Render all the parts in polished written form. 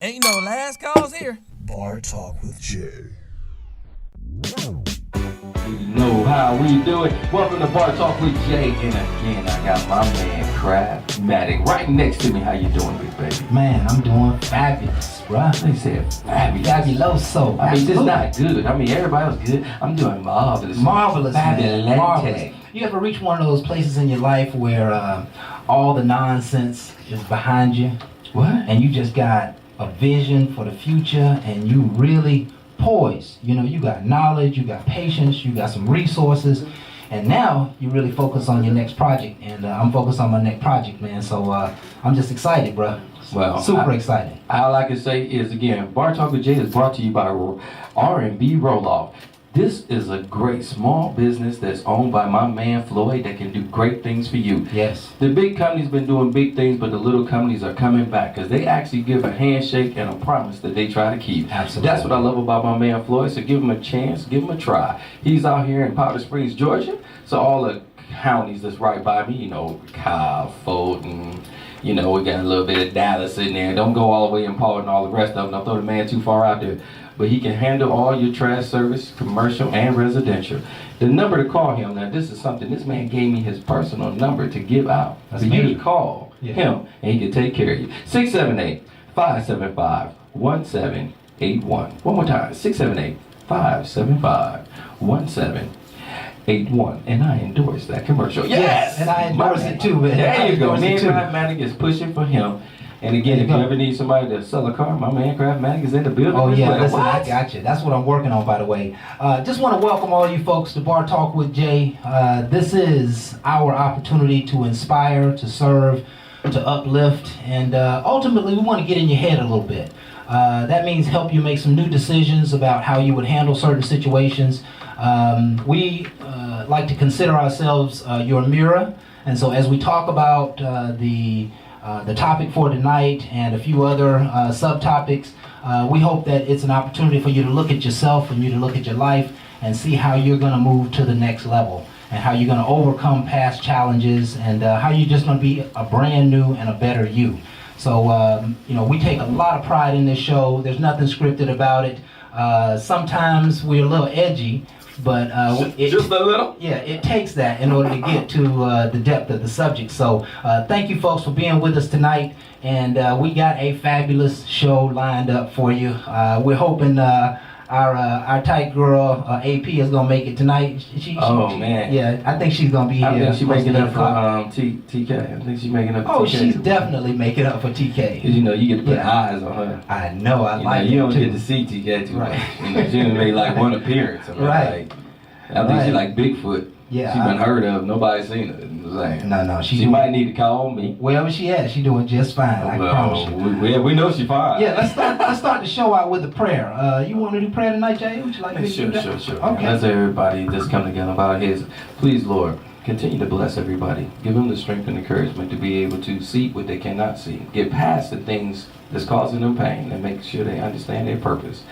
Ain't no last calls here. Bar Talk with Jay. You know how we do it. Welcome to Bar Talk with Jay. And again, I got my man Craftmatic right next to me. How you doing, big baby? Man, I'm doing fabulous, bruh. They said fabulous. Fabuloso. I mean, just Absolutely. not good. I mean, everybody was good. I'm doing marvelous. Marvelous, man. Fabulous. Marvelous. You ever reach one of those places in your life where all the nonsense is behind you? What? And you just got a vision for the future and you really poised. You know, you got knowledge, you got patience, you got some resources. And now you really focus on your next project. And I'm focused on my next project, man. So I'm just excited, bruh. Well, Super excited. All I can say is, again, Bar Talk with Jay is brought to you by R&B Roll-Off. This is a great small business that's owned by my man Floyd that can do great things for you. Yes. The big companies been doing big things, but the little companies are coming back because they actually give a handshake and a promise that they try to keep. Absolutely. That's what I love about my man Floyd, so give him a chance, give him a try. He's out here in Powder Springs, Georgia, so all the counties that's right by me, you know, Cobb, Fulton, you know, we got a little bit of Dallas in there. Don't go all the way in Paul and all the rest of them. Don't throw the man too far out there. But he can handle all your trash service, commercial and residential. The number to call him, now this is something, this man gave me his personal number to give out. That's for you me. to call him and he can take care of you. 678-575-1781. One more time, 678-575-1781. And I endorse that commercial. Yes! And I endorse it too, man. There you go. Me and too. Craftmatic is pushing for him. And again, if you ever need somebody to sell a car, my man Craftmatic is in the building. Oh yeah, well. listen, I What? got you. That's what I'm working on, by the way. Just want to welcome all you folks to Bar Talk with Jay. This is our opportunity to inspire, to serve, to uplift, and ultimately we want to get in your head a little bit. That means help you make some new decisions about how you would handle certain situations. We like to consider ourselves your mirror, and so as we talk about the topic for tonight and a few other subtopics, we hope that it's an opportunity for you to look at yourself and you to look at your life and see how you're going to move to the next level and how you're going to overcome past challenges and how you're just going to be a brand new and a better you. So, you know, we take a lot of pride in this show. There's nothing scripted about it. Sometimes we're a little edgy, but just a little. Yeah, it takes that in order to get to the depth of the subject. So thank you folks for being with us tonight, and we got a fabulous show lined up for you. We're hoping our tight girl AP is gonna make it tonight. Man. Yeah, I think she's gonna be here. I think she's making up for o'clock. TK. I think she's making up for Oh, TK. she's definitely making up for TK. Because, you know, you get to put Yeah. eyes on her. I know, I You like know, you it don't too. get to see TK too much. Right. You know, she only made like one appearance. I mean, Right. Like, I think she's Right. like Bigfoot. Yeah, She's been heard of. Nobody's seen her. Like, No, she might need to call me. Wherever she at, she doing just fine. I promise you. We know she's fine. Yeah, let's start the show out with a prayer. You want to do prayer tonight, Jay? Would you like me to do that? Sure. Okay. Let's everybody just come together about his. Please, Lord, continue to bless everybody. Give them the strength and encouragement to be able to see what they cannot see. Get past the things that's causing them pain and make sure they understand their purpose.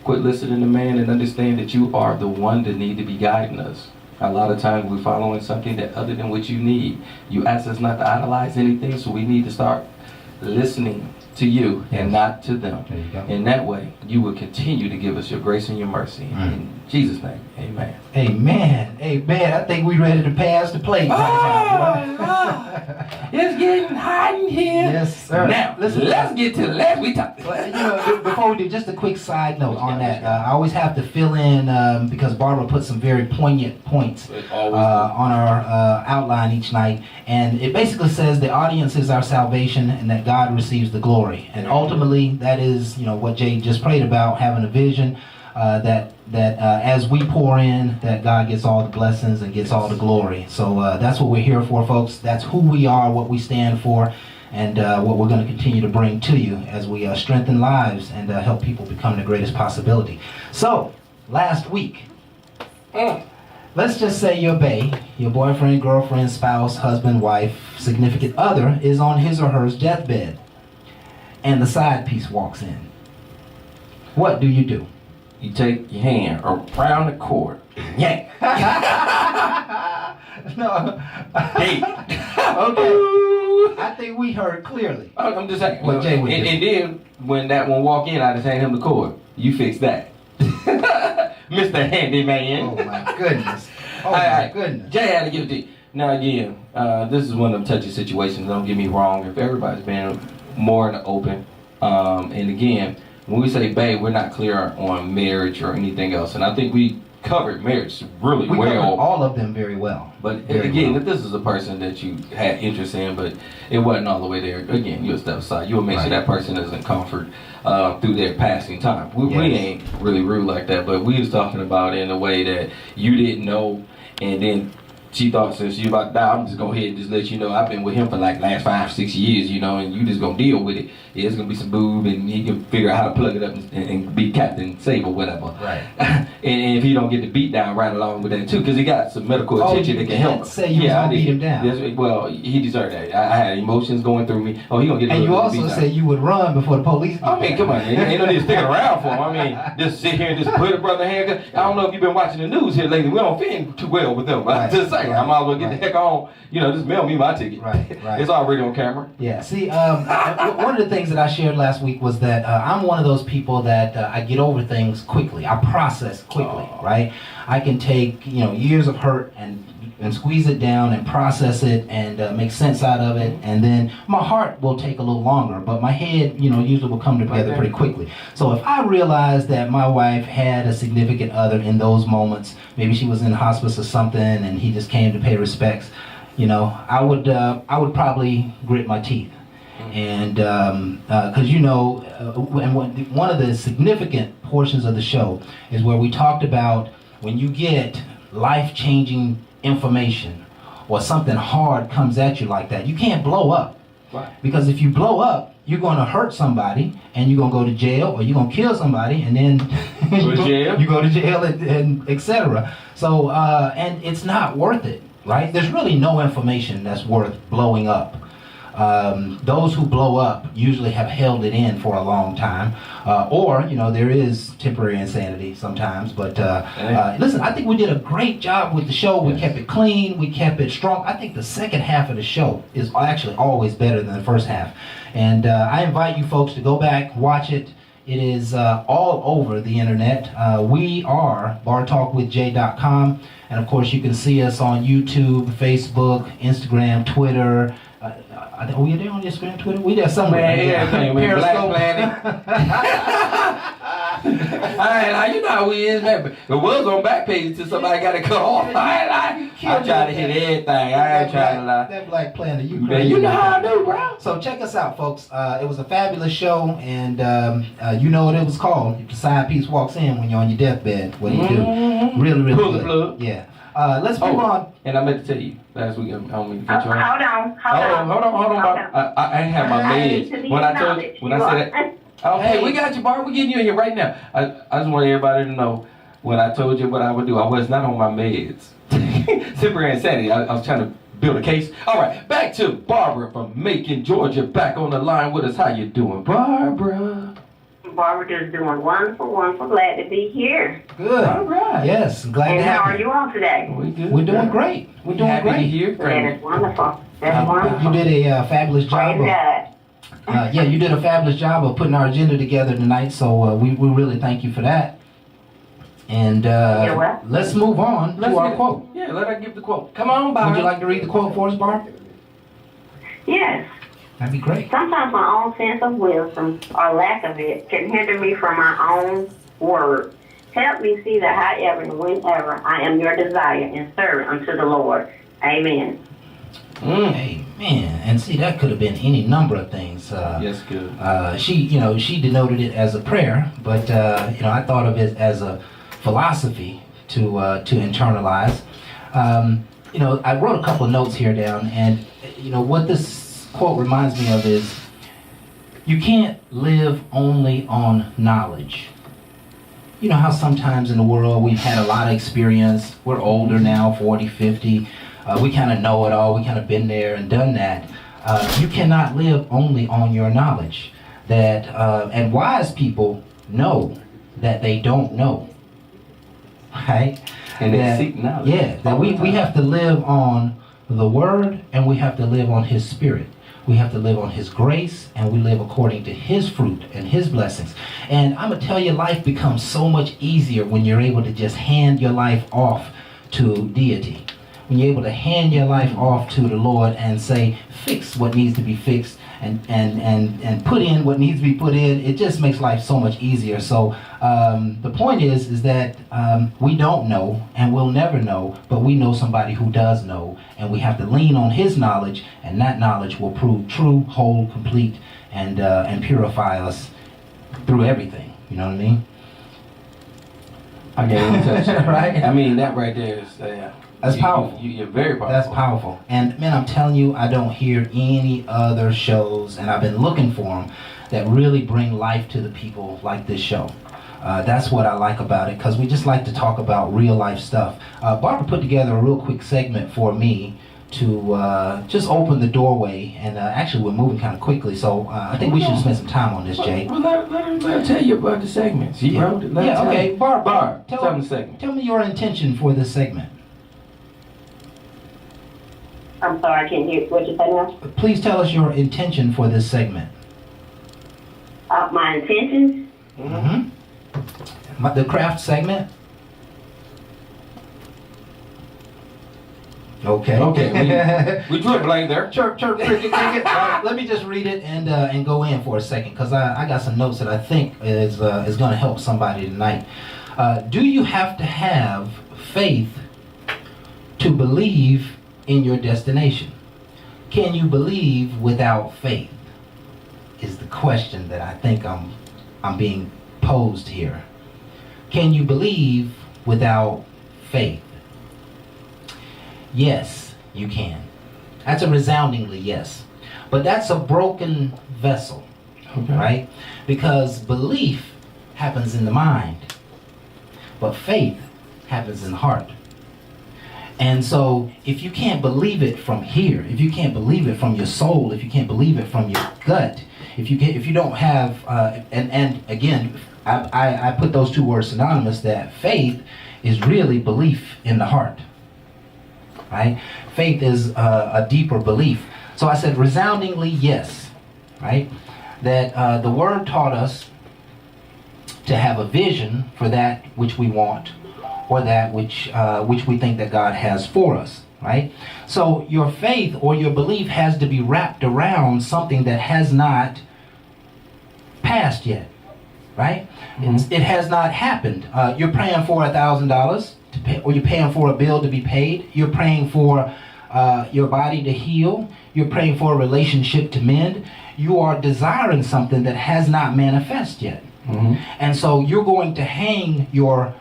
Quit listening to man and understand that you are the one that need to be guiding us. A lot of times we're following something that other than what you need. You ask us not to idolize anything, so we need to start listening to you and not to them. There you go. In that way, you will continue to give us your grace and your mercy. In Jesus' name, amen. Amen. I think we ready to pass the plate right now. It's getting hot in here. Yes, sir. Now, let's get to last we talk. Well, you know, before we do, just a quick side note on that. I always have to fill in because Barbara put some very poignant points on our outline each night, and it basically says the audience is our salvation, and that God receives the glory. And ultimately, that is, you know, what Jay just prayed about, having a vision that as we pour in, that God gets all the blessings and gets all the glory. So that's what we're here for, folks. That's who we are, what we stand for, and what we're going to continue to bring to you as we strengthen lives and help people become the greatest possibility. So, last week, let's just say your bae, your boyfriend, girlfriend, spouse, husband, wife, significant other is on his or her deathbed, and the side piece walks in. What do you do? You take your hand around the cord. Yank. No. Hey. Okay. I think we heard clearly. I'm just saying. What Jay would do. And then when that one walk in, I just hand him the cord. You fix that. Mr. Handyman. Oh my goodness. Oh All my right. goodness. Jay had to give it to you. Now again, this is one of them touchy situations. Don't get me wrong. If everybody's been more in the open, and again, when we say babe, we're not clear on marriage or anything else. And I think we covered marriage really We covered well. all of them very well. But Very again, well. if this is a person that you had interest in, but it wasn't all the way there, again, you'll step aside. You'll make sure that person isn't comfort through their passing time. We ain't really rude like that, but we was talking about it in a way that you didn't know, and then she thought since you about to die, I'm just going to ahead and just let you know I've been with him for like last 5-6 years, you know, and you just going to deal with it. Yeah, it's going to be some boob, and he can figure out how to plug it up and be Captain Save or whatever. Right. and if he don't get the beat down right along with that too, because he got some medical attention that can help him. Say you was gonna beat him down. Well, he deserved that. I had emotions going through me. Oh, he gonna get. And you also beat down. said you would run before the police. I mean, come on, man. Ain't no need sticking around for him. I mean, just sit here and just put a brother handcuff. I don't know if you've been watching the news here lately. We don't fit too well with them. But I'm just saying, I might as well get the heck on. You know, just mail me my ticket. Right. It's already on camera. Yeah. See, one of the things that I shared last week was that I'm one of those people that I get over things quickly. I process quickly, right? I can take years of hurt and squeeze it down and process it and make sense out of it, and then my heart will take a little longer, but my head usually will come together pretty quickly. So if I realize that my wife had a significant other in those moments, maybe she was in hospice or something and he just came to pay respects, I would probably grit my teeth. And because and one of the significant portions of the show is where we talked about when you get life-changing information or something hard comes at you like that, you can't blow up. Right. Because if you blow up, you're going to hurt somebody and you're going to go to jail, or you're going to kill somebody and then you go to jail and etc. So and it's not worth it, right? There's really no information that's worth blowing up. Those who blow up usually have held it in for a long time, or there is temporary insanity sometimes. But listen, I think we did a great job with the show. We kept it clean, we kept it strong. I think the second half of the show is actually always better than the first half. And I invite you folks to go back, watch it. It is all over the internet. We are bartalkwithj.com, and of course you can see us on YouTube, Facebook, Instagram, Twitter. Are we there on Instagram, Twitter? We there somewhere. Man, Periscope. Black Planet. You know how we is, man. It was on back page until somebody got it cut off. I try to hit everything. I ain't trying to lie. That Black Planet, you Man, crazy. you know how I do, bro. So check us out, folks. It was a fabulous show, and you know what it was called. If the side piece walks in when you're on your deathbed, what do you do? Really, really Pull the good. plug. Yeah. Let's move on. And I meant to tell you last week. I don't mean to cut you off. Hold on. I ain't have my meds. When I said that. Okay, we got you, Bart. We're getting you in here right now. I just want everybody to know when I told you what I would do, I was not on my meds. Temporary insanity. I was trying to build a case. All right, back to Barbara from Macon, Georgia. Back on the line with us. How you doing, Barbara? Barbara just doing wonderful. Glad to be here. Good. All right. Yes, glad And to have how are you all today? We good. We're doing great. We're doing Happy to great. hear That from is wonderful. That's wonderful. You did a fabulous job. Praise God. Yeah, you did a fabulous job of putting our agenda together tonight, so we really thank you for that. And You're welcome. let's move on to our quote. Yeah, let her give the quote. Come on, Barbara. Would you like to read the quote for us, Barb? Yes. That'd be great. Sometimes my own sense of wisdom, or lack of it, can hinder me from my own word. Help me see that however and whenever I am your desire and servant unto the Lord. Amen. Amen. And see, that could have been any number of things. Yes, good. She denoted it as a prayer, but I thought of it as a philosophy to internalize. I wrote a couple of notes here down, and what this quote reminds me of is, you can't live only on knowledge. You know how sometimes in the world we've had a lot of experience. We're older now, 40, 50. We kind of know it all. We kind of been there and done that. You cannot live only on your knowledge. And wise people know that they don't know. Right? And they seek knowledge. Yeah, that we have to live on the Word, and we have to live on His Spirit. We have to live on his grace, and we live according to his fruit and his blessings. And I'm going to tell you, life becomes so much easier when you're able to just hand your life off to deity. When you're able to hand your life off to the Lord and say, fix what needs to be fixed, and put in what needs to be put in, it just makes life so much easier. So the point is that we don't know, and we'll never know, but we know somebody who does know, and we have to lean on his knowledge, and that knowledge will prove true, whole, complete, and purify us through everything. You know what I mean? I can't even touch that. Right? I mean, that right there is, That's powerful. You're very powerful. That's powerful. And man, I'm telling you, I don't hear any other shows, and I've been looking for them, that really bring life to the people like this show. That's what I like about it, because we just like to talk about real life stuff. Barbara put together a real quick segment for me to just open the doorway, and actually we're moving kind of quickly, so I think we should spend some time on this, Jay. Well, let her tell you about the segments. You wrote it. Yeah, okay. Barb, tell tell me the segment. Tell me your intention for this segment. I'm sorry, I can't hear what you say now. Please tell us your intention for this segment. My intentions? Mm-hmm. The craft segment? Okay. Okay, we drew a blank there. Chirp, cricket. Let me just read it and go in for a second, because I got some notes that I think is going to help somebody tonight. Do you have to have faith to believe in your destination? Can you believe without faith? Is the question that I think I'm being posed here. Can you believe without faith? Yes, you can. That's a resoundingly yes. But that's a broken vessel, Okay. right? Because belief happens in the mind, but faith happens in the heart. And so if you can't believe it from here, if you can't believe it from your soul, if you can't believe it from your gut, if you don't have, and again, I put those two words synonymous, that faith is really belief in the heart, right? Faith is a deeper belief. So I said resoundingly yes, right? That the word taught us to have a vision for that which we want, or that which we think that God has for us, right? So your faith or your belief has to be wrapped around something that has not passed yet, right? Mm-hmm. It has not happened. You're praying for $1,000 to pay, or you're paying for a bill to be paid. You're praying for your body to heal. You're praying for a relationship to mend. You are desiring something that has not manifested yet. Mm-hmm. And so you're going to hang your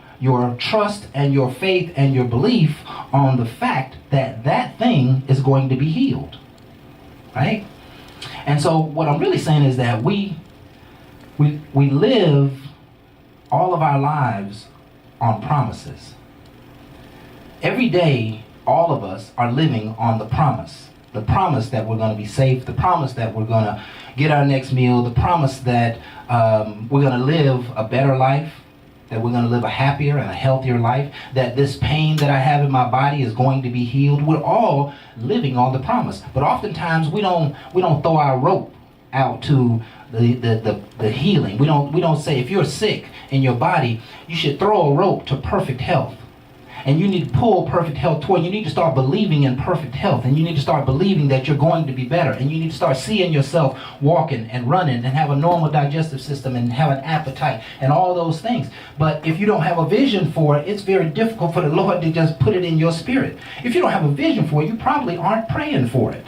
trust and your faith and your belief on the fact that that thing is going to be healed, right? And so what I'm really saying is that we live all of our lives on promises. Every day, all of us are living on the promise that we're going to be safe, the promise that we're going to get our next meal, the promise that we're going to live a better life, that we're going to live a happier and a healthier life, that this pain that I have in my body is going to be healed. We're all living on the promise. But oftentimes we don't throw our rope out to the healing. We don't say, if you're sick in your body, you should throw a rope to perfect health. And you need to pull perfect health toward you. You need to start believing in perfect health. And you need to start believing that you're going to be better. And you need to start seeing yourself walking and running and have a normal digestive system and have an appetite and all those things. But if you don't have a vision for it, it's very difficult for the Lord to just put it in your spirit. If you don't have a vision for it, you probably aren't praying for it.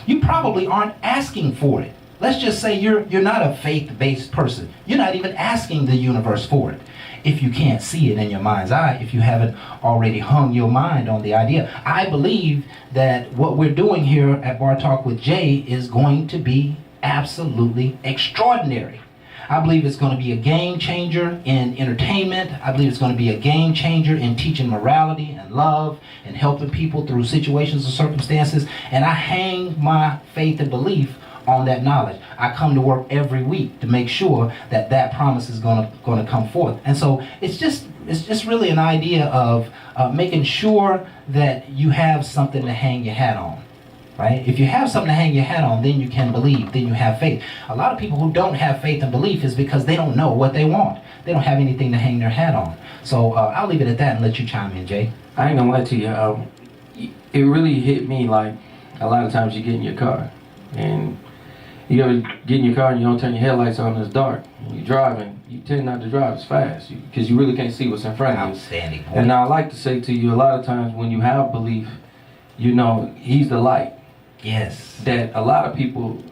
You probably aren't asking for it. Let's just say you're not a faith-based person. You're not even asking the universe for it. If you can't see it in your mind's eye, if you haven't already hung your mind on the idea. I believe that what we're doing here at Bar Talk with Jay is going to be absolutely extraordinary. I believe it's going to be a game changer in entertainment. I believe it's going to be a game changer in teaching morality and love and helping people through situations and circumstances. And I hang my faith and belief on that knowledge. I come to work every week to make sure that that promise is going to come forth. And so it's just really an idea of making sure that you have something to hang your hat on. right? If you have something to hang your hat on, then you can believe, then you have faith. A lot of people who don't have faith and belief is because they don't know what they want. They don't have anything to hang their hat on. So I'll leave it at that and let you chime in, Jay. I ain't gonna lie to you. It really hit me like a lot of times you get in your car and you ever get in your car and you don't turn your headlights on and it's dark. And you're driving, you tend not to drive as fast because you really can't see what's in front of you. Outstanding. And I like to say to you, a lot of times when you have belief, you know, he's the light. Yes. That a lot of people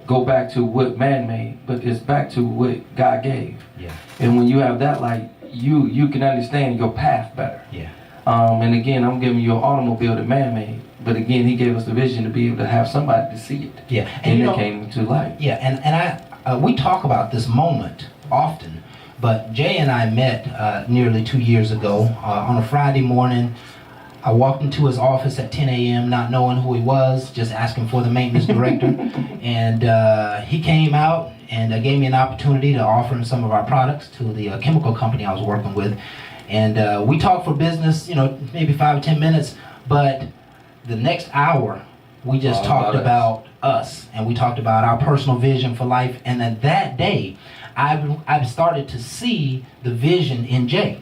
go back to what man made, but it's back to what God gave. Yeah. And when you have that light, you can understand your path better. Yeah. And again, I'm giving you an automobile that man made, but again, he gave us the vision to be able to have somebody to see it. Yeah. And it came to light. Yeah, and we talk about this moment often, but Jay and I met nearly 2 years ago on a Friday morning. I walked into his office at 10 a.m. not knowing who he was, just asking for the maintenance director. And he came out and gave me an opportunity to offer him some of our products to the chemical company I was working with. And we talked for business, you know, maybe 5 or 10 minutes, but the next hour we just talked about us, and we talked about our personal vision for life. And at that day, I've started to see the vision in Jay.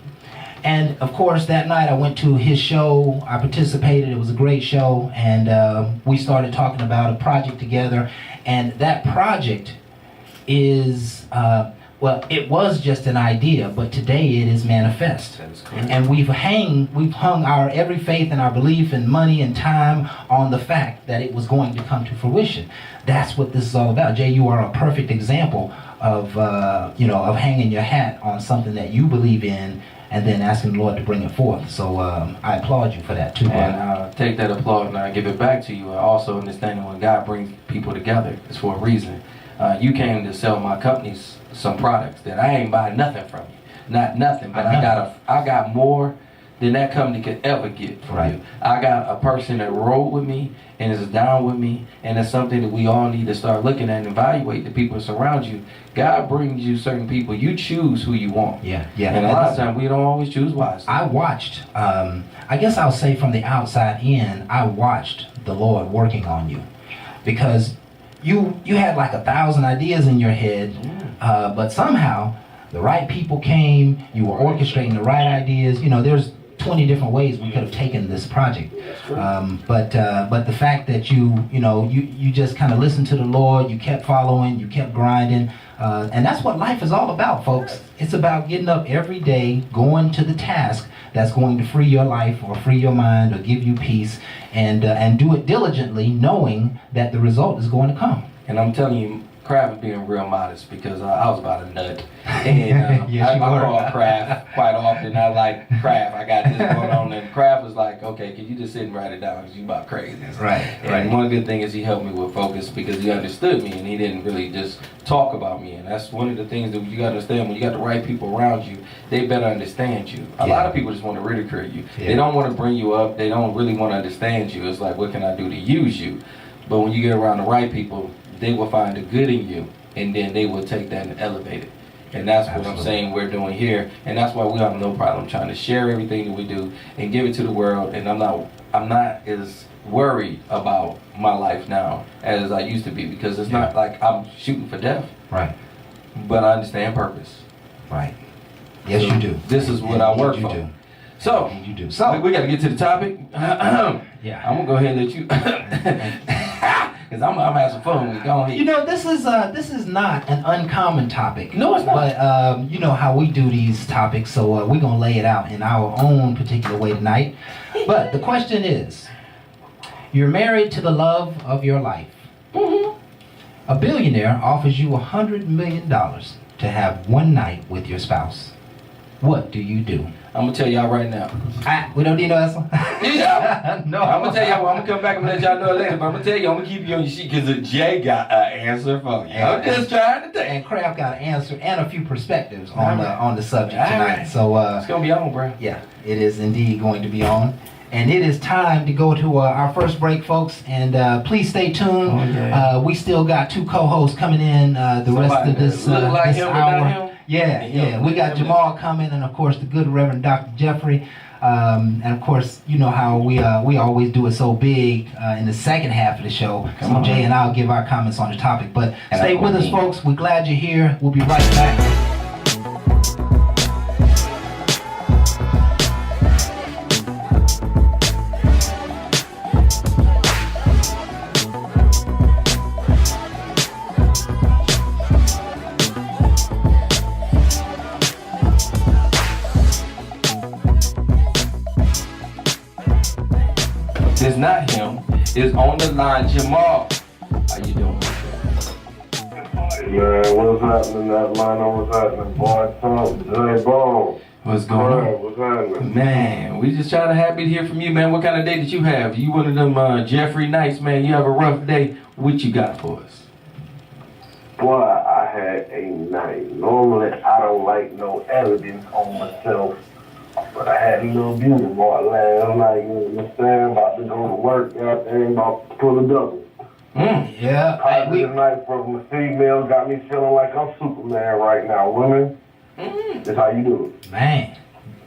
And of course, that night I went to his show. I participated. It was a great show, and we started talking about a project together. And that project is, well, it was just an idea, but today it is manifest. That is correct. And we've hung our every faith and our belief and money and time on the fact that it was going to come to fruition. That's what this is all about. Jay, you are a perfect example of, of hanging your hat on something that you believe in, and then asking the Lord to bring it forth. So I applaud you for that too. And I take that applaud and I give it back to you. Also understanding when God brings people together, it's for a reason. You came to sell my companies some products that I ain't buying nothing from you. Not nothing, but I got more than that company could ever get from you. I got a person that rode with me and is down with me, and it's something that we all need to start looking at and evaluate the people that surround you. God brings you certain people. You choose who you want. Yeah. And a lot of times we don't always choose wisely. I watched, I guess I'll say from the outside in, I watched the Lord working on you. Because you had like 1,000 ideas in your head, but somehow the right people came, you were orchestrating the right ideas. You know, there's 20 different ways we could have taken this project. But the fact that you just kind of listened to the Lord, you kept following, you kept grinding, and that's what life is all about, folks. It's about getting up every day, going to the task that's going to free your life or free your mind or give you peace, and do it diligently, knowing that the result is going to come. And I'm telling you, Kraft is being real modest because I was about a nut. And Yes, I call Kraft quite often. I like Kraft. I got this going on. And Kraft was like, okay, can you just sit and write it down because you about crazy. Right. And one good thing is he helped me with focus because he understood me and he didn't really just talk about me. And that's one of the things that you got to understand. When you got the right people around you, they better understand you. A lot of people just want to ridicule you. They don't want to bring you up. They don't really want to understand you. It's like, what can I do to use you? But when you get around the right people, they will find the good in you, and then they will take that and elevate it. And that's what I'm saying we're doing here. And that's why we have no problem trying to share everything that we do and give it to the world. And I'm not as worried about my life now as I used to be, because it's not like I'm shooting for death. Right. But I understand purpose. Right. Yes, So you do. This is what I work you for. do. So, You do. So we got to get to the topic. yeah. I'm going to go ahead and let you, because I'm going to have some fun with it. Go ahead. You know, this is not an uncommon topic. No, it's not. But you know how we do these topics, so we're gonna lay it out in our own particular way tonight. But the question is, you're married to the love of your life. A billionaire offers you $100 million to have one night with your spouse. What do you do? I'm going to tell y'all right now. We don't need no answer. Yeah. No. I'm going to tell y'all, I'm going to come back and let y'all know later, but I'm going to tell you, I'm going to keep you on your sheet because Jay got an answer for you. I'm just trying to tell you. And Kraft got an answer and a few perspectives on the subject tonight. So it's going to be on, bro. yeah, it is indeed going to be on. And it is time to go to our first break, folks. And please stay tuned. Okay. We still got two co-hosts coming in the rest of this, look like this him, but hour. not him. Yeah. We got Jamal coming, and of course the good Reverend Dr. Jeffrey. And of course, you know how we always do it so big in the second half of the show. Come So on. Jay and I'll give our comments on the topic. But And stay I'm with us, going folks. We're glad you're here. We'll be right back. It's not him. It's on the line, Jamal. How you doing? Man, what's happening? That line, what's happening? Boy, talk, J Bone. What's going on? What's happening? Man, we just trying to happy to hear from you, man. What kind of day did you have? You one of them Jeffrey Knights, man. You have a rough day. What you got for us? Boy, I had a night. Normally, I don't like no evidence on myself, but I had a little beauty mark last night. You understand? About to go to work out there and about to pull a double. Yeah. Positive night from the female got me feeling like I'm Superman right now. Women, that's how you do it. Man,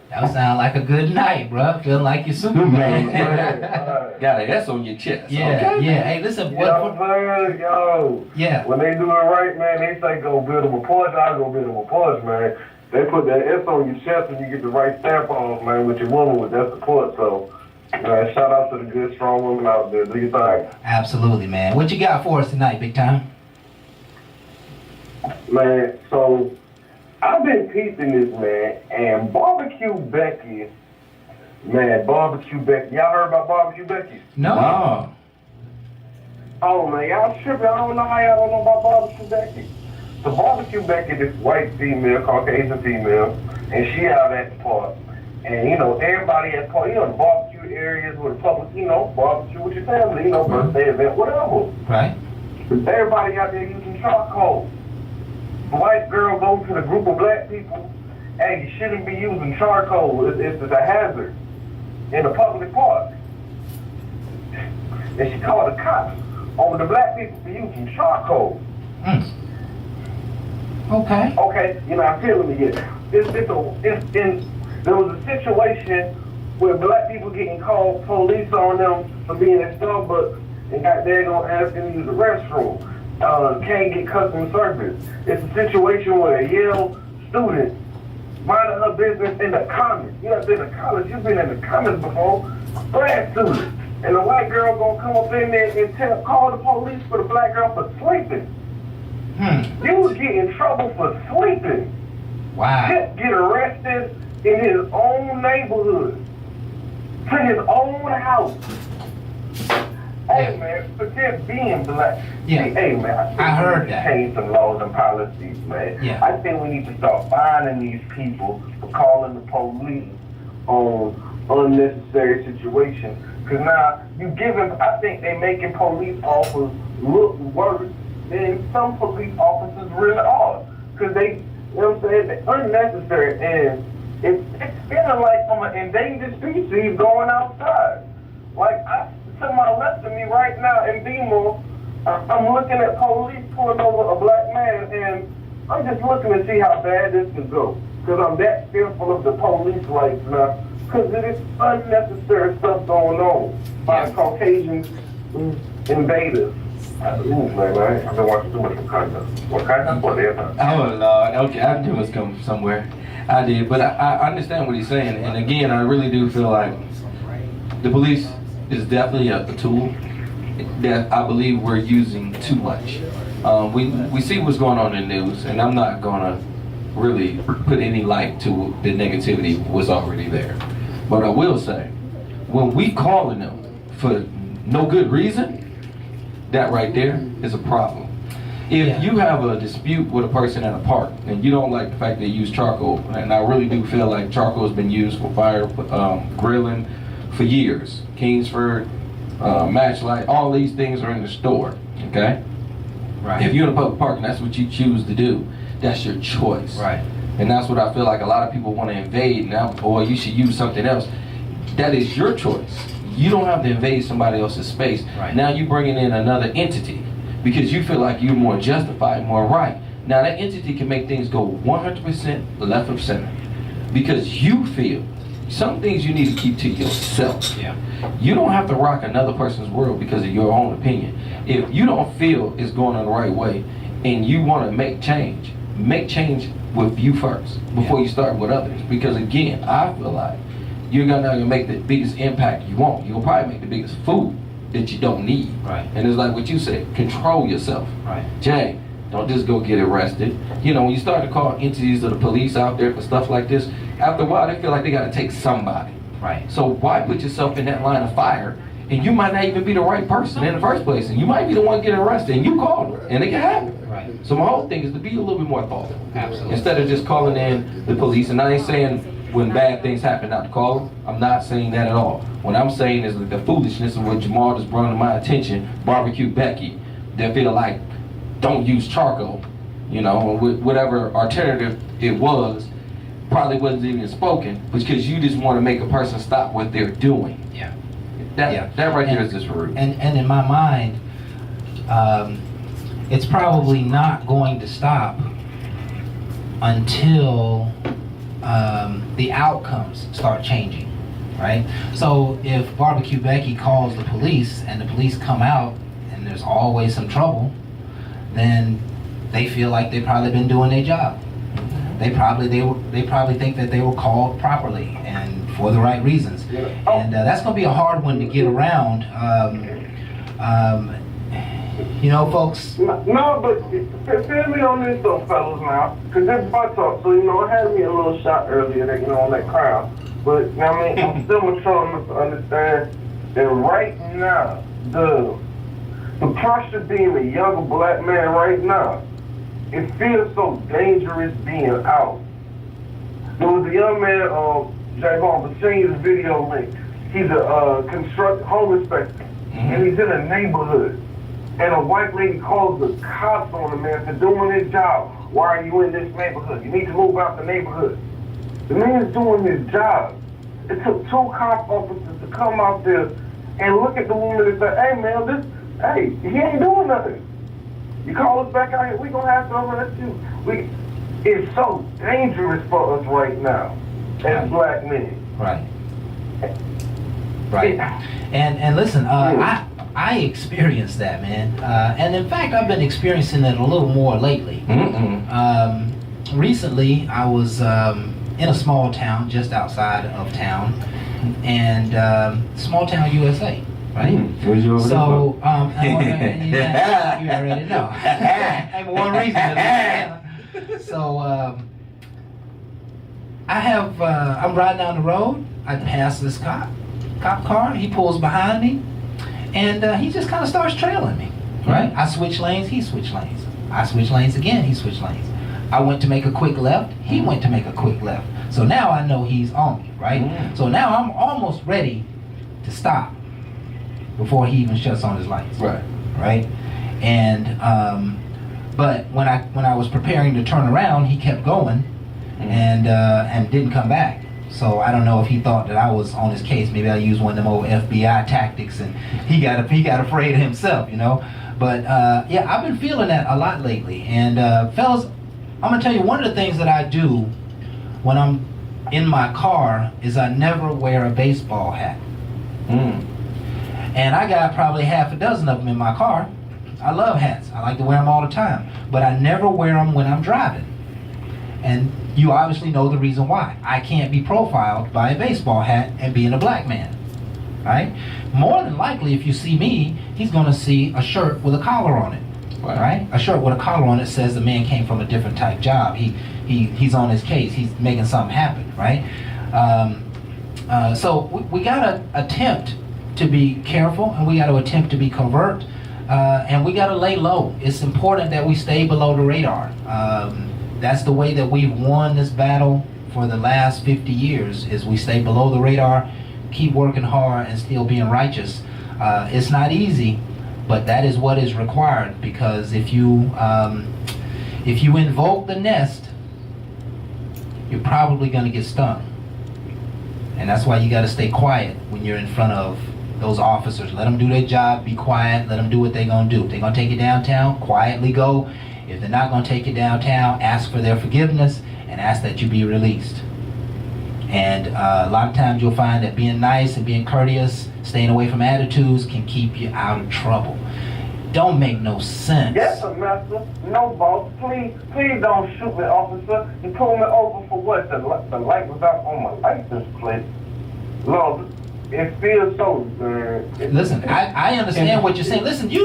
that sound like a good night, bro. Feeling like you're Superman. Got an S on your chest. Yeah, Okay. yeah. Hey, listen. You know what I'm saying? Yo. Yeah. When they do it right, man, they say go build them a porch. I go build them a porch, man. They put that S on your chest and you get the right stamp on, man, with your woman with that support. So, man, shout out to the good, strong women out there. Do your thing. Absolutely, man. What you got for us tonight, big time? Man, so I've been peeping this, man, and Barbecue Becky, y'all heard about Barbecue Becky? No. Oh. Oh, man, y'all tripping. I don't know how y'all don't know about Barbecue Becky. So Barbecue Becky, this white female, Caucasian female, and she out at the park. And, you know, everybody at the park, you know, the barbecue areas where the public, you know, barbecue with your family, you know, birthday event, whatever. Right. Everybody out there using charcoal. The white girl goes to the group of black people, hey, you shouldn't be using charcoal. It's a hazard in a public park. And she called the cops on the black people for using charcoal. Okay. Okay, you're not feeling me yet. There was a situation where black people getting called police on them for being at Starbucks and got there gonna ask them to use the restroom. Can't get customer service. It's a situation where a Yale student minding her business in the comments. You know, in the college, you've been in the comments before. Grad student. And the white girl gonna come up in there and call the police for the black girl for sleeping. You would get in trouble for sleeping. Wow. Just get arrested in his own neighborhood, to his own house. Hey, man, forget being black. Yeah. See, hey, man, I heard we need to that. change some laws and policies, man. Yeah. I think we need to start fining these people for calling the police on unnecessary situations. Because now, I think they're making police officers look worse than some police officers really are. Because they, you know what I'm saying, they're unnecessary. And it's feeling like from an endangered species going outside. Like, to my left of me right now in Bemo, I'm looking at police pulling over a black man, and I'm just looking to see how bad this could go. Because I'm that fearful of the police lights now. Because it is unnecessary stuff going on by Caucasian invaders. Ooh, man, I've been watching too much from content. What kind of what they're talking? Oh, Lord. Okay, I knew it was coming from somewhere. I did, but I understand what he's saying. And again, I really do feel like the police is definitely a tool that I believe we're using too much. We see what's going on in the news, and I'm not going to really put any light to the negativity was already there. But I will say, when we calling them for no good reason, that right there is a problem. If you have a dispute with a person at a park and you don't like the fact they use charcoal, and I really do feel like charcoal has been used for fire grilling for years. Kingsford, Matchlight, all these things are in the store, okay? Right. If you're in a public park and that's what you choose to do, that's your choice. Right. And that's what I feel like a lot of people want to invade now, or you should use something else. That is your choice. You don't have to invade somebody else's space. Right. Now you're bringing in another entity because you feel like you're more justified, more right. Now that entity can make things go 100% left of center because you feel some things you need to keep to yourself. Yeah. You don't have to rock another person's world because of your own opinion. If you don't feel it's going in the right way and you want to make change with you first before you start with others. Because again, I feel like you're not gonna make the biggest impact you want. You'll probably make the biggest fool that you don't need. Right. And it's like what you said, control yourself. Right. Jay, don't just go get arrested. You know, when you start to call entities of the police out there for stuff like this, after a while they feel like they gotta take somebody. Right. So why put yourself in that line of fire? And you might not even be the right person in the first place. And you might be the one getting arrested and you called them. And it can happen. Right. So my whole thing is to be a little bit more thoughtful. Absolutely. Instead of just calling in the police. And I ain't saying when bad things happen not to call them. I'm not saying that at all. What I'm saying is the foolishness of what Jamal just brought to my attention, barbecue Becky, that feel like don't use charcoal, you know, whatever alternative it was, probably wasn't even spoken, because you just want to make a person stop what they're doing. Yeah. That right there is just rude. And in my mind, it's probably not going to stop until the outcomes start changing, right? So if Barbecue Becky calls the police and the police come out and there's always some trouble, then they feel like they've probably been doing their job. They probably think that they were called properly and for the right reasons, and that's going to be a hard one to get around. You know, folks. No, but feel me on this though, fellas, now, because this is my talk. So it had me a little shot earlier, that on that crowd. But I mean, I'm still trying to understand that right now, the pressure being a younger black man right now, it feels so dangerous being out. There was a young man, Javon, but seen his video link. He's a home inspector, and he's in a neighborhood. And a white lady calls the cops on the man for doing his job. Why are you in this neighborhood? You need to move out the neighborhood. The man's doing his job. It took 2 cop officers to come out there and look at the woman and say, hey man, he ain't doing nothing. You call us back out here, we gonna have to arrest you. It's so dangerous for us right now as black men. Right. Right. And listen, I experienced that, man. And in fact, I've been experiencing it a little more lately. Recently, I was in a small town just outside of town, and small town USA, right? Where's you over so, you already know. And one reason is, so I'm riding down the road. I pass this cop car. He pulls behind me. And he just kind of starts trailing me, right? I switch lanes, he switch lanes. I switch lanes again, he switch lanes. I went to make a quick left, he went to make a quick left. So now I know he's on me, right? So now I'm almost ready to stop before he even shuts on his lights. Right? And but when I was preparing to turn around, he kept going and didn't come back. So I don't know if he thought that I was on his case. Maybe I used one of them old FBI tactics, and he got afraid of himself, you know. But yeah, I've been feeling that a lot lately. And fellas, I'm gonna tell you, one of the things that I do when I'm in my car is I never wear a baseball hat. And I got probably half a dozen of them in my car. I love hats. I like to wear them all the time, but I never wear them when I'm driving. And you obviously know the reason why. I can't be profiled by a baseball hat and being a black man, right? More than likely, if you see me, he's gonna see a shirt with a collar on it, right? A shirt with a collar on it says the man came from a different type job. He's on his case. He's making something happen, right? So we gotta attempt to be careful, and we gotta attempt to be covert, and we gotta lay low. It's important that we stay below the radar. That's the way that we've won this battle for the last 50 years, is we stay below the radar, keep working hard, and still being righteous. It's not easy, but that is what is required, because if you invoke the nest, you're probably going to get stung. And that's why you got to stay quiet when you're in front of those officers. Let them do their job, be quiet, let them do what they're going to do. If they're going to take you downtown, quietly go. If they're not going to take you downtown, ask for their forgiveness and ask that you be released. And a lot of times you'll find that being nice and being courteous, staying away from attitudes can keep you out of trouble. Don't make no sense. Yes, sir, master. No, boss. Please don't shoot me, officer. You pulled me over for what? The light was out on my license plate. Lord, it feels so good. Listen, I understand what you're saying. Listen, do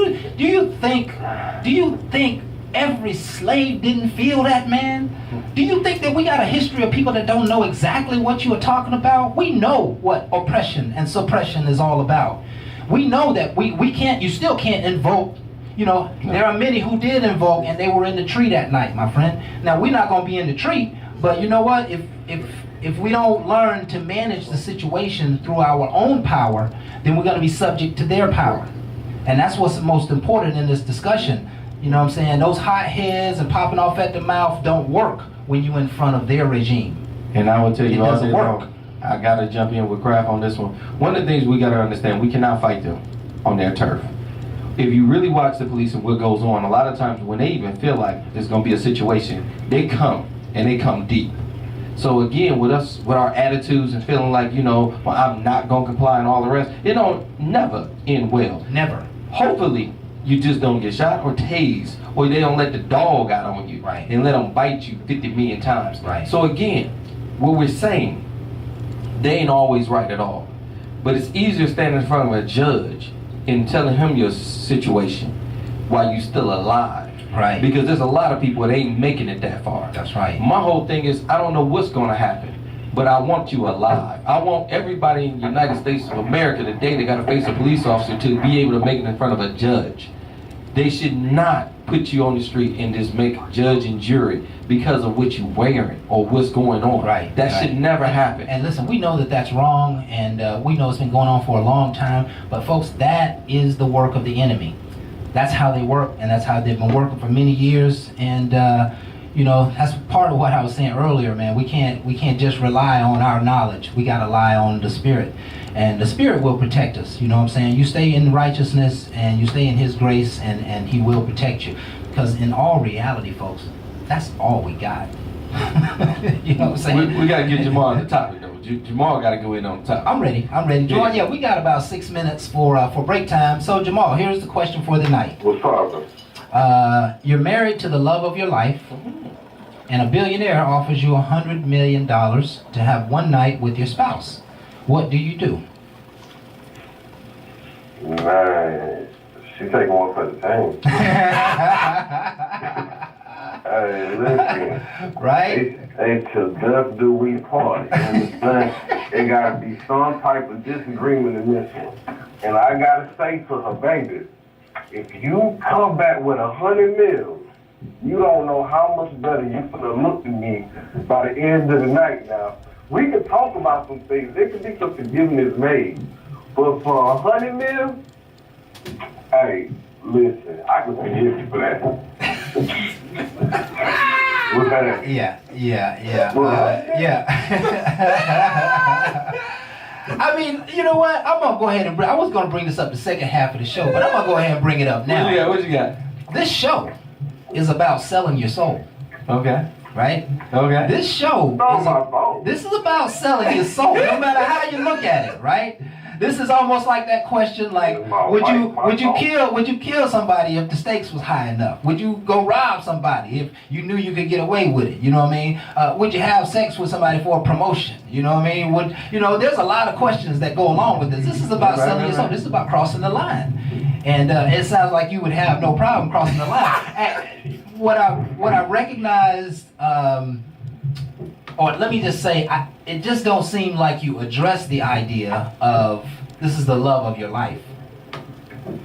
you think every slave didn't feel that, man? Do you think that we got a history of people that don't know exactly what you are talking about? We know what oppression and suppression is all about. We know that we can't, you still can't invoke, there are many who did invoke and they were in the tree that night, my friend. Now, we're not going to be in the tree, but you know what? If we don't learn to manage the situation through our own power, then we're going to be subject to their power. And that's what's most important in this discussion. You know what I'm saying? Those hot heads and popping off at the mouth don't work when you're in front of their regime. And I will tell you, It doesn't work. I got to jump in with Kraft on this one. One of the things we got to understand, we cannot fight them on their turf. If you really watch the police and what goes on, a lot of times when they even feel like there's going to be a situation, they come, and they come deep. So again, with us, with our attitudes and feeling like, well, I'm not going to comply and all the rest, it don't never end well. Never. Hopefully, you just don't get shot or tased, or they don't let the dog out on you, right, and let them bite you 50 million times. Right. So again, what we're saying, they ain't always right at all. But it's easier standing in front of a judge and telling him your situation while you still alive. Right. Because there's a lot of people that ain't making it that far. That's right. My whole thing is, I don't know what's going to happen, but I want you alive. I want everybody in the United States of America today that got to face a police officer to be able to make it in front of a judge. They should not put you on the street and just make judge and jury because of what you're wearing or what's going on. Right. That should never happen. And listen, we know that that's wrong, and we know it's been going on for a long time. But folks, that is the work of the enemy. That's how they work, and that's how they've been working for many years. And that's part of what I was saying earlier, man. We can't just rely on our knowledge. We got to rely on the Spirit. And the Spirit will protect us. You know what I'm saying? You stay in righteousness and you stay in His grace, and He will protect you. Because in all reality, folks, that's all we got. You know what I'm saying? We got to get Jamal on the topic, though. Jamal got to go in on the topic. I'm ready. Jamal, yeah, we got about 6 minutes for break time. So, Jamal, here's the question for the night. What's up? You're married to the love of your life, and a billionaire offers you $100 million to have one night with your spouse. What do you do? Man, she taking one for the team. Hey, listen. Right? Hey, till death do we part. You understand? There gotta be some type of disagreement in this one. And I gotta say to her, baby, if you come back with $100 million, you don't know how much better you gonna look to me by the end of the night now. We can talk about some things. There could be some forgiveness made. But for $100 million, hey, listen, I can forgive you for that. What's that? Yeah. I mean, you know what? I'm gonna go ahead and I was gonna bring this up the second half of the show, but I'm gonna go ahead and bring it up now. What you got? This show is about selling your soul. Okay. Right? Okay. This show this is about selling your soul, no matter how you look at it, right? This is almost like that question, like, would you kill somebody if the stakes was high enough? Would you go rob somebody if you knew you could get away with it? You know what I mean? Would you have sex with somebody for a promotion? You know what I mean? There's a lot of questions that go along with this. This is about selling your soul. This is about crossing the line. And it sounds like you would have no problem crossing the line. What I recognized, or let me just say, it just don't seem like you address the idea of this is the love of your life.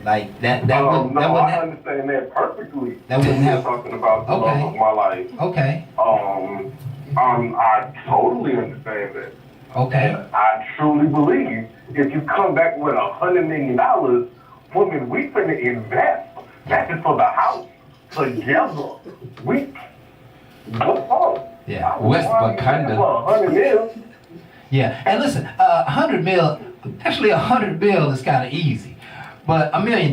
Like that wouldn't I understand that perfectly. That wouldn't have talking about the love of my life. Okay. I totally understand that. Okay. And I truly believe if you come back with $100 million, women, we finna invest. That is for the house together. What's up? Yeah. West Wakanda. $100 million. Yeah. And listen, $100 million. Actually, $100 million is kind of easy, but $1 million.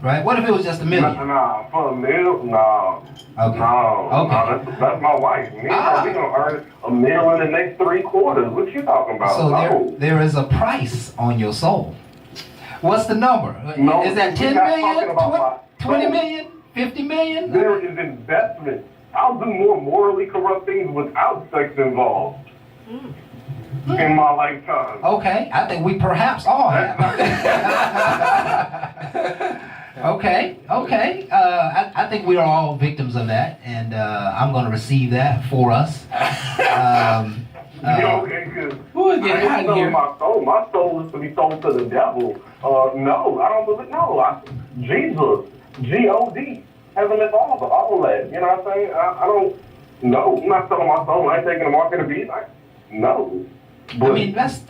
right? What if it was just $1 million? Nah, for $1 million, nah. Okay. No, Okay. no, that's my wife. Me and her, we gonna earn $1 million in the next 3 quarters. What you talking about? So no. there is a price on your soul. What's the number? No, is that 10 we're not million, talking about 20 my million, 50 million? There is investment. I'll do more morally corrupt things without sex involved in my lifetime. Okay, I think we perhaps all have. Okay. I think we are all victims of that, and I'm going to receive that for us. Okay, because Who is getting hot in here? My soul is to be sold to the devil. No, I don't believe. No, Jesus, G-O-D, Heavenly Father, all that. You know what I'm saying? I don't. No, I'm not selling my soul. I ain't taking the mark of the beast. No. But, I mean, that's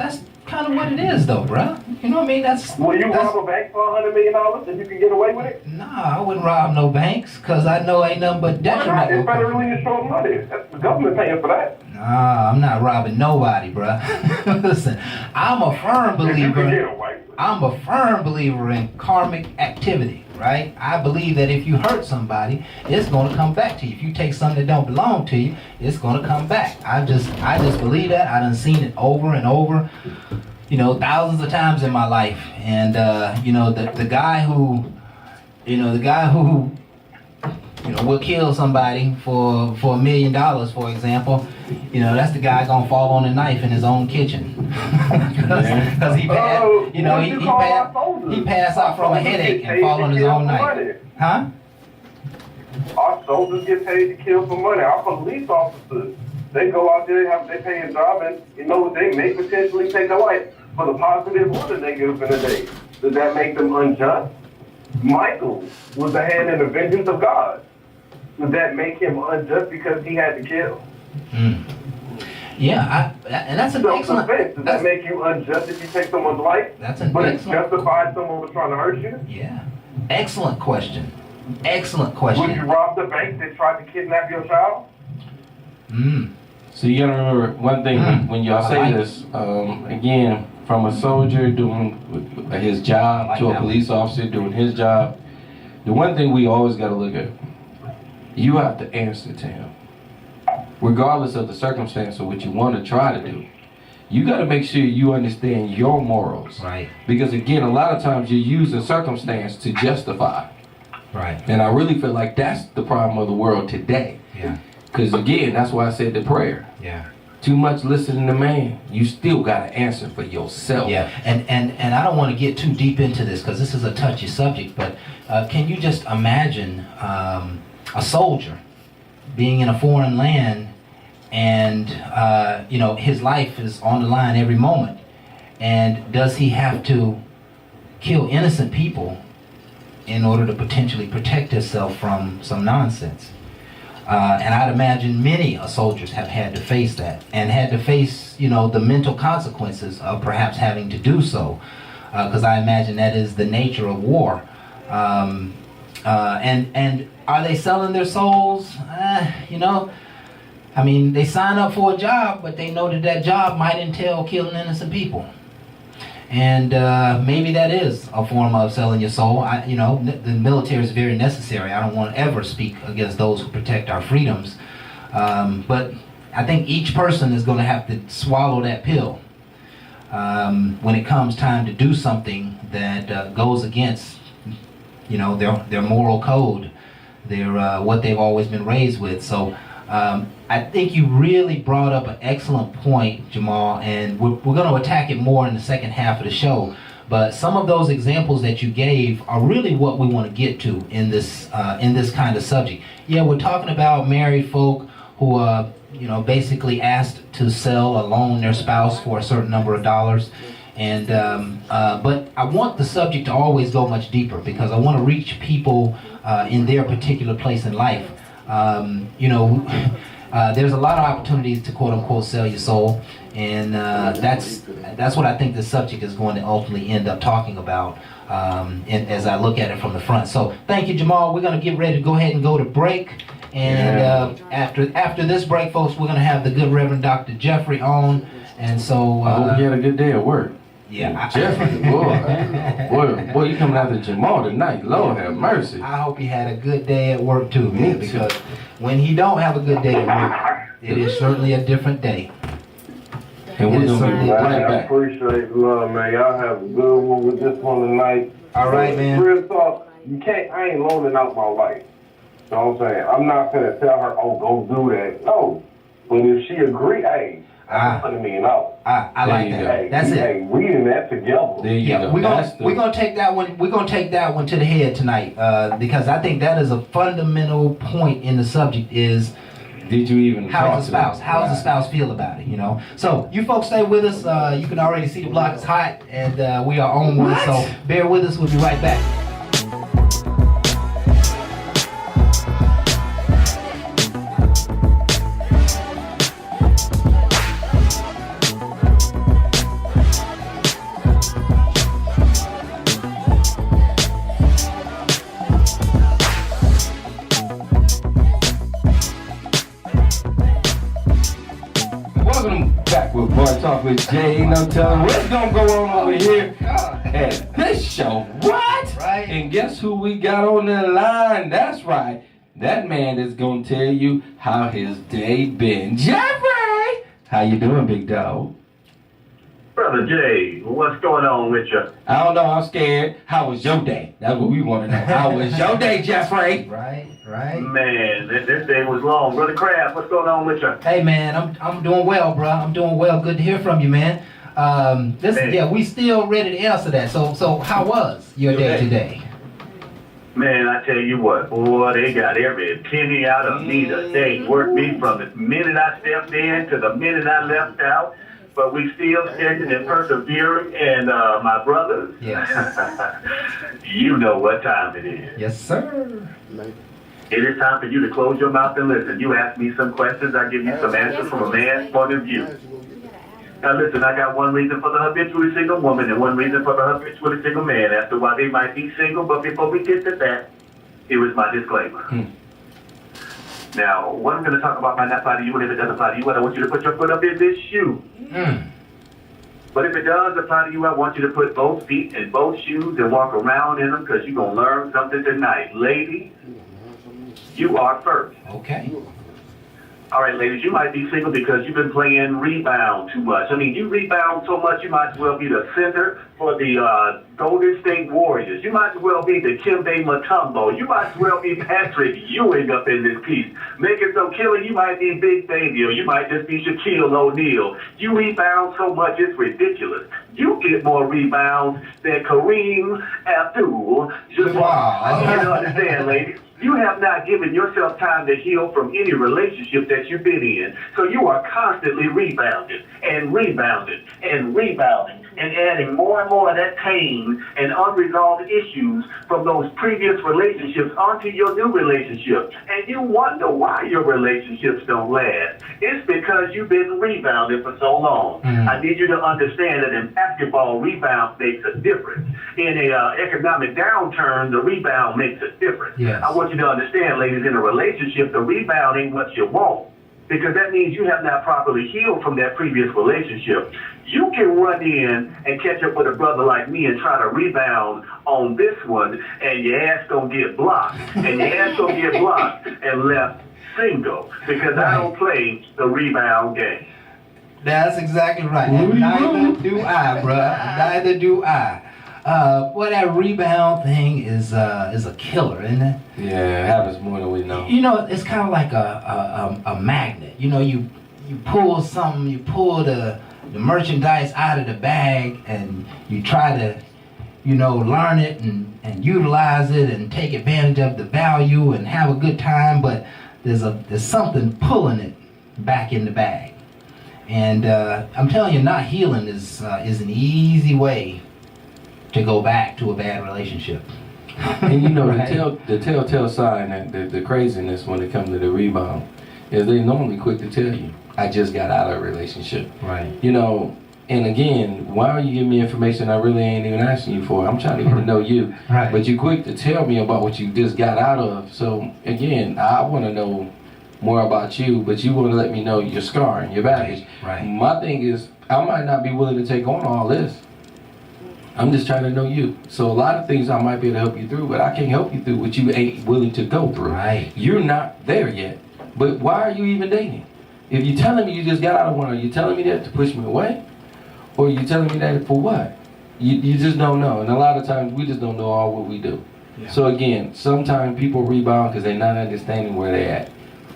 kind of what it is, though, bruh. You know what I mean? Will you rob a bank for $100 million if you can get away with it? Nah, I wouldn't rob no banks, because I know ain't nothing but Why not? It's detriment. federally insured money. That's the government paying for that. Nah, I'm not robbing nobody, bruh. Listen, I'm a firm If you can believer. get away with it. I'm a firm believer in karmic activity, right? I believe that if you hurt somebody, it's going to come back to you. If you take something that don't belong to you, it's going to come back. I just believe that. I done seen it over and over, thousands of times in my life. And the guy who will kill somebody for $1 million, for example, that's the guy gonna fall on the knife in his own kitchen. Because he passed out from a headache and fall on his own knife. Huh? Our soldiers get paid to kill for money. Our police officers, they go out there, they pay a job, and they may potentially take a life for the positive or the negative in a day. Does that make them unjust? Michael was the hand in the vengeance of God. Does that make him unjust because he had to kill? Yeah, and that's an excellent. Does that make you unjust if you take someone's life? That's an but it's excellent. justified someone was trying to hurt you? Yeah, excellent question. Excellent Would you question. rob the bank that tried to kidnap your child? So you gotta remember one thing when y'all say this, again, from a soldier doing his job to a police officer doing his job, the one thing we always gotta look at, you have to answer to him. Regardless of the circumstance or what you want to try to do. You gotta make sure you understand your morals. Right. Because again, a lot of times you're using circumstance to justify. Right. And I really feel like that's the problem of the world today. Yeah. Because again, that's why I said the prayer. Yeah. Too much listening to man, you still gotta answer for yourself. Yeah, and I don't want to get too deep into this because this is a touchy subject, but can you just imagine a soldier being in a foreign land and his life is on the line every moment, and does he have to kill innocent people in order to potentially protect himself from some nonsense? And I'd imagine many soldiers have had to face that and had to face, the mental consequences of perhaps having to do so. Because I imagine that is the nature of war. And are they selling their souls? They sign up for a job, but they know that job might entail killing innocent people. And maybe that is a form of selling your soul. The military is very necessary. I don't want to ever speak against those who protect our freedoms. But I think each person is going to have to swallow that pill when it comes time to do something that goes against, their moral code, their what they've always been raised with. So I think you really brought up an excellent point, Jamal, and we're going to attack it more in the second half of the show. But some of those examples that you gave are really what we want to get to in this kind of subject. Yeah, we're talking about married folk who basically asked to sell or loan their spouse for a certain number of dollars. And but I want the subject to always go much deeper because I want to reach people in their particular place in life. There's a lot of opportunities to quote unquote sell your soul, and that's what I think the subject is going to ultimately end up talking about as I look at it from the front. So thank you, Jamal. We're going to get ready to go ahead and go to break, and after this break, folks, we're going to have the good Reverend Dr. Jeffrey on, and so I hope you had a good day at work. Yeah. Jeffrey, boy, you coming after Jamal tonight. Lord have mercy. I hope he had a good day at work too, man, Me too. because when he don't have a good day at work, it is certainly a different day. And we're gonna be Man, right I back. appreciate love, man. Y'all have a good one with this one tonight. All right, man. Real talk, I ain't loaning out my life. You know what I'm saying? I'm not gonna tell her, oh, go do that. No. But if she agree, hey, I'm $100 million. I like There you that. go. That's it. Hey, we in that together. There you Yeah, go. we're That's gonna take that one. We're gonna take that one to the head tonight, because I think that is a fundamental point in the subject. Is Did you even talk how's the to them? spouse? How's the spouse feel about it? You know. So you folks stay with us. You can already see the block is hot, and we are on one. So bear with us. We'll be right back. Welcome back with Bar Talk with Jay. Ain't no telling what's gonna go on over here at this show. What? Right. And guess who we got on the line? That's right. That man is gonna tell you how his day been. Jeffrey! How you doing, big dog? Brother Jay, what's going on with you? I don't know, I'm scared. How was your day? That's what we want to know. How was your day, Jeffrey? Right. Man, this day was long. Brother Kraft, what's going on with you? Hey man, I'm doing well, bro. I'm doing well. Good to hear from you, man. We still ready to answer that. So how was your day today? Man, I tell you what, boy, they got every penny out of me today. Worked me from the minute I stepped in to the minute I left out. But we still standing and persevering, and my brothers, Yes. you know what time it is. Yes, sir. It is time for you to close your mouth and listen. You ask me some questions, I give you some answers from a man's point of view. Now listen, I got one reason for the habitually single woman and one reason for the habitually single man as to why they might be single, but before we get to that, here is my disclaimer. Now, what I'm going to talk about might not apply to you, and if it doesn't apply to you, I want you to put your foot up in this shoe. But if it does apply to you, I want you to put both feet in both shoes and walk around in them, because you're going to learn something tonight. Ladies, you are first. Okay. All right, ladies, you might be single because you've been playing rebound too much. I mean, you rebound so much, you might as well be the center for the Golden State Warriors. You might as well be the Kimbe Mutombo. You might as well be Patrick Ewing up in this piece. Make it so killer, you might be Big Baby, or you might just be Shaquille O'Neal. You rebound so much, it's ridiculous. You get more rebounds than Kareem Abdul-Jabbar. Wow. I need you to understand, ladies. You have not given yourself time to heal from any relationship that you've been in. So you are constantly rebounding and rebounding and rebounding and adding more and more of that pain and unresolved issues from those previous relationships onto your new relationship. And you wonder why your relationships don't last. It's because you've been rebounding for so long. I need you to understand that in basketball, rebound makes a difference. In a economic downturn, the rebound makes a difference. Yes. I want you to understand, ladies, in a relationship, the rebound ain't what you want, because that means you have not properly healed from that previous relationship. You can run in and catch up with a brother like me and try to rebound on this one, and your ass gonna get blocked, and your ass gonna get blocked and left single, because I don't play the rebound game. That's exactly right. And neither do I, bruh. Neither do I. Boy, that rebound thing is a killer, isn't it? Yeah, it happens more than we know. You know, it's kind of like a magnet. You know, you pull something, you pull the merchandise out of the bag, and you try to, learn it and utilize it and take advantage of the value and have a good time, but there's something pulling it back in the bag. And I'm telling you, not healing is an easy way to go back to a bad relationship. And Right. the telltale sign that the craziness when it comes to the rebound is they normally quick to tell you, I just got out of a relationship. Right. And again, why are you giving me information I really ain't even asking you for? I'm trying to get to know you. Right. But you quick to tell me about what you just got out of. So again, I want to know more about you, but you want to let me know your scar and your baggage. Right. My thing is, I might not be willing to take on all this. I'm just trying to know you. So a lot of things I might be able to help you through, but I can't help you through what you ain't willing to go through. Right. You're not there yet. But why are you even dating? If you're telling me you just got out of one, are you telling me that to push me away? Or are you telling me that for what? You just don't know. And a lot of times we just don't know all what we do. Yeah. So again, sometimes people rebound because they're not understanding where they're at.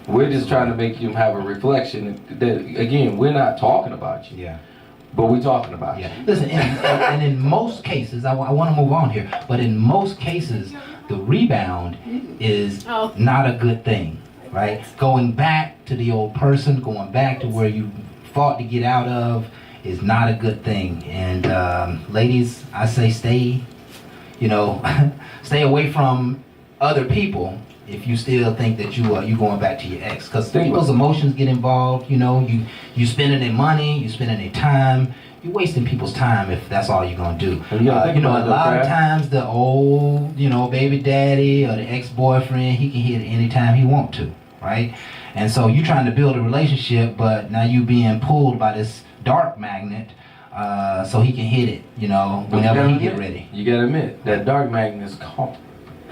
We're just trying to make you have a reflection that, again, we're not talking about you. Yeah. But we're talking about you. Listen, and in most cases, I want to move on here, but in most cases, the rebound is not a good thing, right? Going back to the old person, going back to where you fought to get out of is not a good thing. And ladies, I say stay away from other people if you still think that you going back to your ex, because people's emotions get involved. You spending their money, you spending their time, you're wasting people's time if that's all you're gonna do. A lot of times the old baby daddy or the ex-boyfriend, he can hit it anytime he want to, right? And so you're trying to build a relationship, but now you being pulled by this dark magnet, so he can hit it whenever he get ready. You gotta admit that dark magnet is comfortable.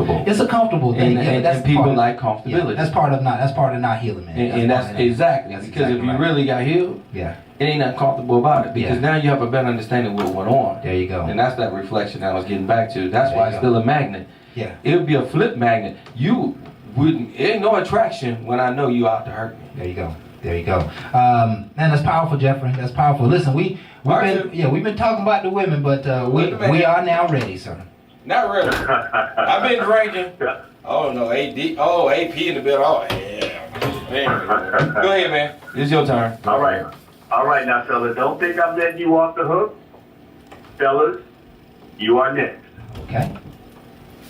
It's a comfortable thing, and people like comfortability. That's part of not healing, man. And that's exactly because if you really got healed, it ain't nothing comfortable about it, because now you have a better understanding of what went on. There you go. And that's that reflection I was getting back to. That's why it's still a magnet. Yeah. It would be a flip magnet. You wouldn't. It ain't no attraction when I know you out to hurt me. There you go. There you go. Man, that's powerful, Jeffrey. That's powerful. Listen, we've been talking about the women, but we are now ready, sir. Not really. I've been drinking. Oh no, AP in the building. Oh yeah. Go ahead, man. It's your turn. All right now, fellas. Don't think I'm letting you off the hook. Fellas, you are next. Okay.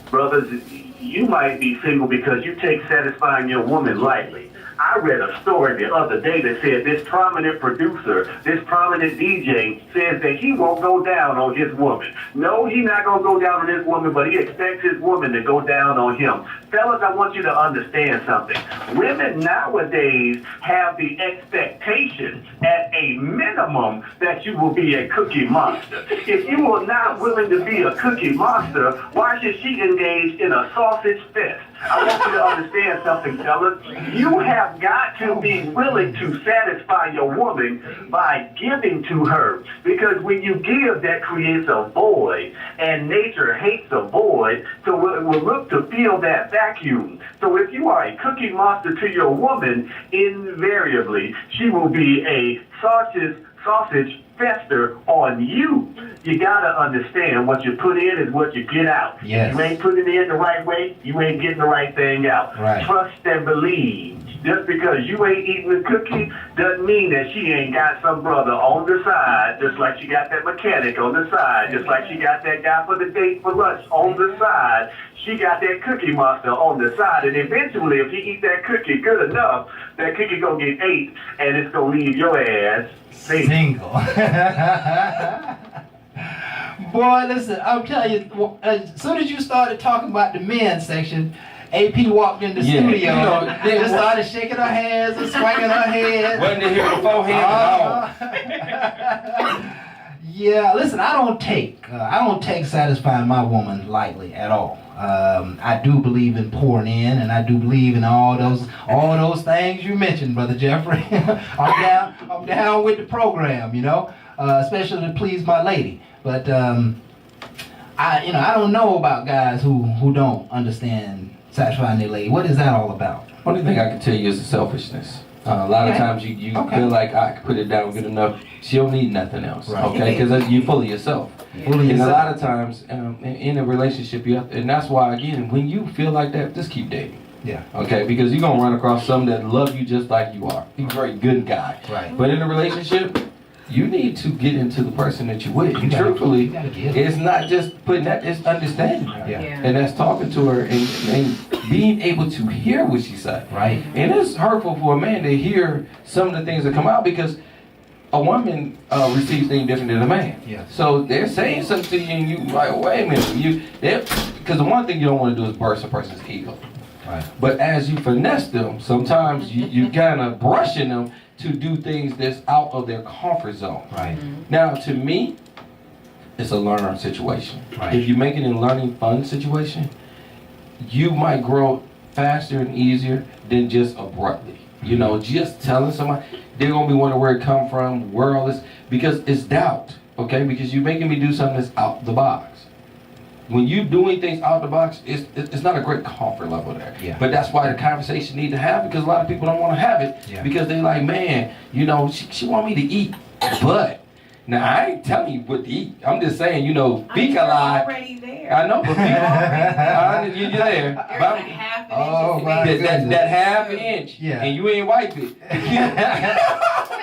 Brothers, you might be single because you take satisfying your woman lightly. I read a story the other day that said this prominent producer, this prominent DJ says that he won't go down on his woman. No, he's not going to go down on his woman, but he expects his woman to go down on him. Fellas, I want you to understand something. Women nowadays have the expectation at a minimum that you will be a cookie monster. If you are not willing to be a cookie monster, why should she engage in a sausage fest? I want you to understand something, fellas. You have got to be willing to satisfy your woman by giving to her. Because when you give, that creates a void. And nature hates a void, so it will look to fill that vacuum. So if you are a cookie monster to your woman, invariably, she will be a sausage fester on you. You gotta understand what you put in is what you get out. Yes. You ain't putting it in the right way, you ain't getting the right thing out. Right. Trust and believe. Just because you ain't eating the cookie doesn't mean that she ain't got some brother on the side, just like she got that mechanic on the side, just like she got that guy for the date for lunch on the side. She got that cookie monster on the side, and eventually, if he eat that cookie good enough, that cookie gonna get ate, and it's gonna leave your ass single. Boy, listen, I'm telling you, as soon as you started talking about the men's section, AP walked in the studio and started shaking her hands and swinging her head. Wasn't it here beforehand? Yeah, listen, I don't take satisfying my woman lightly at all. I do believe in pouring in, and I do believe in all those things you mentioned, Brother Jeffrey. I'm down with the program, especially to please my lady. But I don't know about guys who don't understand satisfying their lady. What is that all about? Only thing I can tell you is the selfishness. A lot of times you feel like I can put it down good enough. She don't need nothing else, okay? Because you're full of yourself. A lot of times in a relationship, and that's why, again, when you feel like that, just keep dating. Yeah. Okay, because you're gonna run across some that love you just like you are. He's a very good guy. Right. But in a relationship, you need to get into the person that you're with. And truthfully, it's not just putting that, it's understanding her. Yeah. And that's talking to her and being able to hear what she said. Right. And it's hurtful for a man to hear some of the things that come out, because a woman receives things different than a man. Yeah. So they're saying something to you and you like, wait a minute. Because the one thing you don't want to do is burst a person's ego. Right. But as you finesse them, sometimes you kind of brushing them to do things that's out of their comfort zone. Right. Now, to me, it's a learner situation. Right. If you make it in a learning fun situation, you might grow faster and easier than just abruptly. You know, just telling somebody, they're gonna be wondering where it come from, where all this, because it's doubt, okay? Because you're making me do something that's out the box. When you doing things out the box, it's not a great comfort level there. Yeah. But that's why the conversation need to happen, because a lot of people don't want to have it, because they like, man, you know, she want me to eat, but now I ain't telling you what to eat. I'm just saying, you know, be alive. Already there. I know, but you're there. There's a half an inch. my goodness. That half an inch, Yeah. and you ain't wipe it.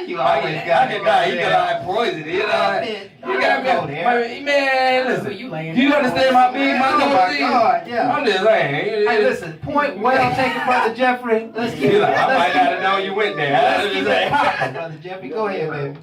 You always got I can die. You can die poison. You know, you got me, man. Listen, You laying do you down. understand my big, my Oh little my thing? God, yeah. I'm just saying. Hey, listen, point well taken, Brother Jeffrey. Let's keep You it. like, I might not have known you went there. Let's I'm keep just it popping, saying. Brother Jeffrey. Go ahead, baby.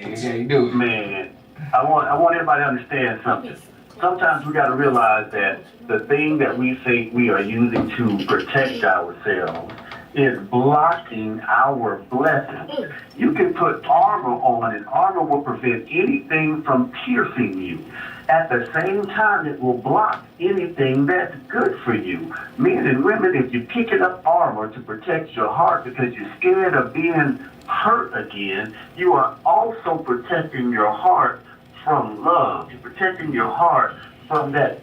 You can't do it. Man, I want everybody to understand something. Sometimes we got to realize that the thing that we think we are using to protect ourselves is blocking our blessings. You can put armor on, and armor will prevent anything from piercing you. At the same time, it will block anything that's good for you. Men and women, if you're picking up armor to protect your heart because you're scared of being hurt again, you are also protecting your heart from love. You're protecting your heart from the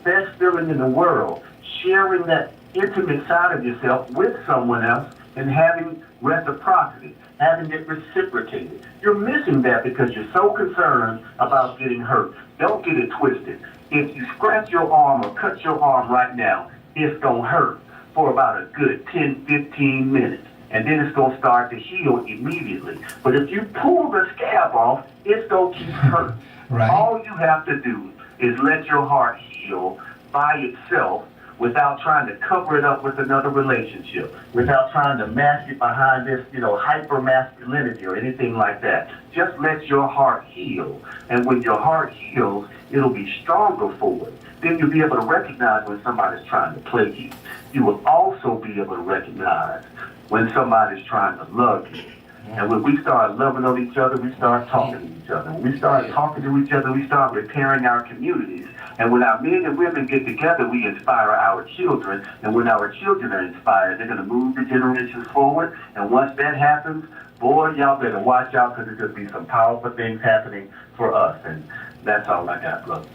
best feeling in the world, sharing that intimate side of yourself with someone else and having reciprocity, having it reciprocated. You're missing that because you're so concerned about getting hurt. Don't get it twisted. If you scratch your arm or cut your arm right now, it's going to hurt for about a good 10, 15 minutes. And then it's going to start to heal immediately. But if you pull the scab off, it's going to keep hurting. Right. All you have to do is let your heart heal by itself without trying to cover it up with another relationship, without trying to mask it behind this, hyper masculinity or anything like that. Just let your heart heal. And when your heart heals, it'll be stronger for it. Then you'll be able to recognize when somebody's trying to play you. You will also be able to recognize when somebody's trying to love you. And when we start loving on each other, we start talking to each other. When we start talking to each other, we start repairing our communities. And when our men and women get together, we inspire our children. And when our children are inspired, they're going to move the generations forward. And once that happens, boy, y'all better watch out, because there's going to be some powerful things happening for us. And that's all I got, brother.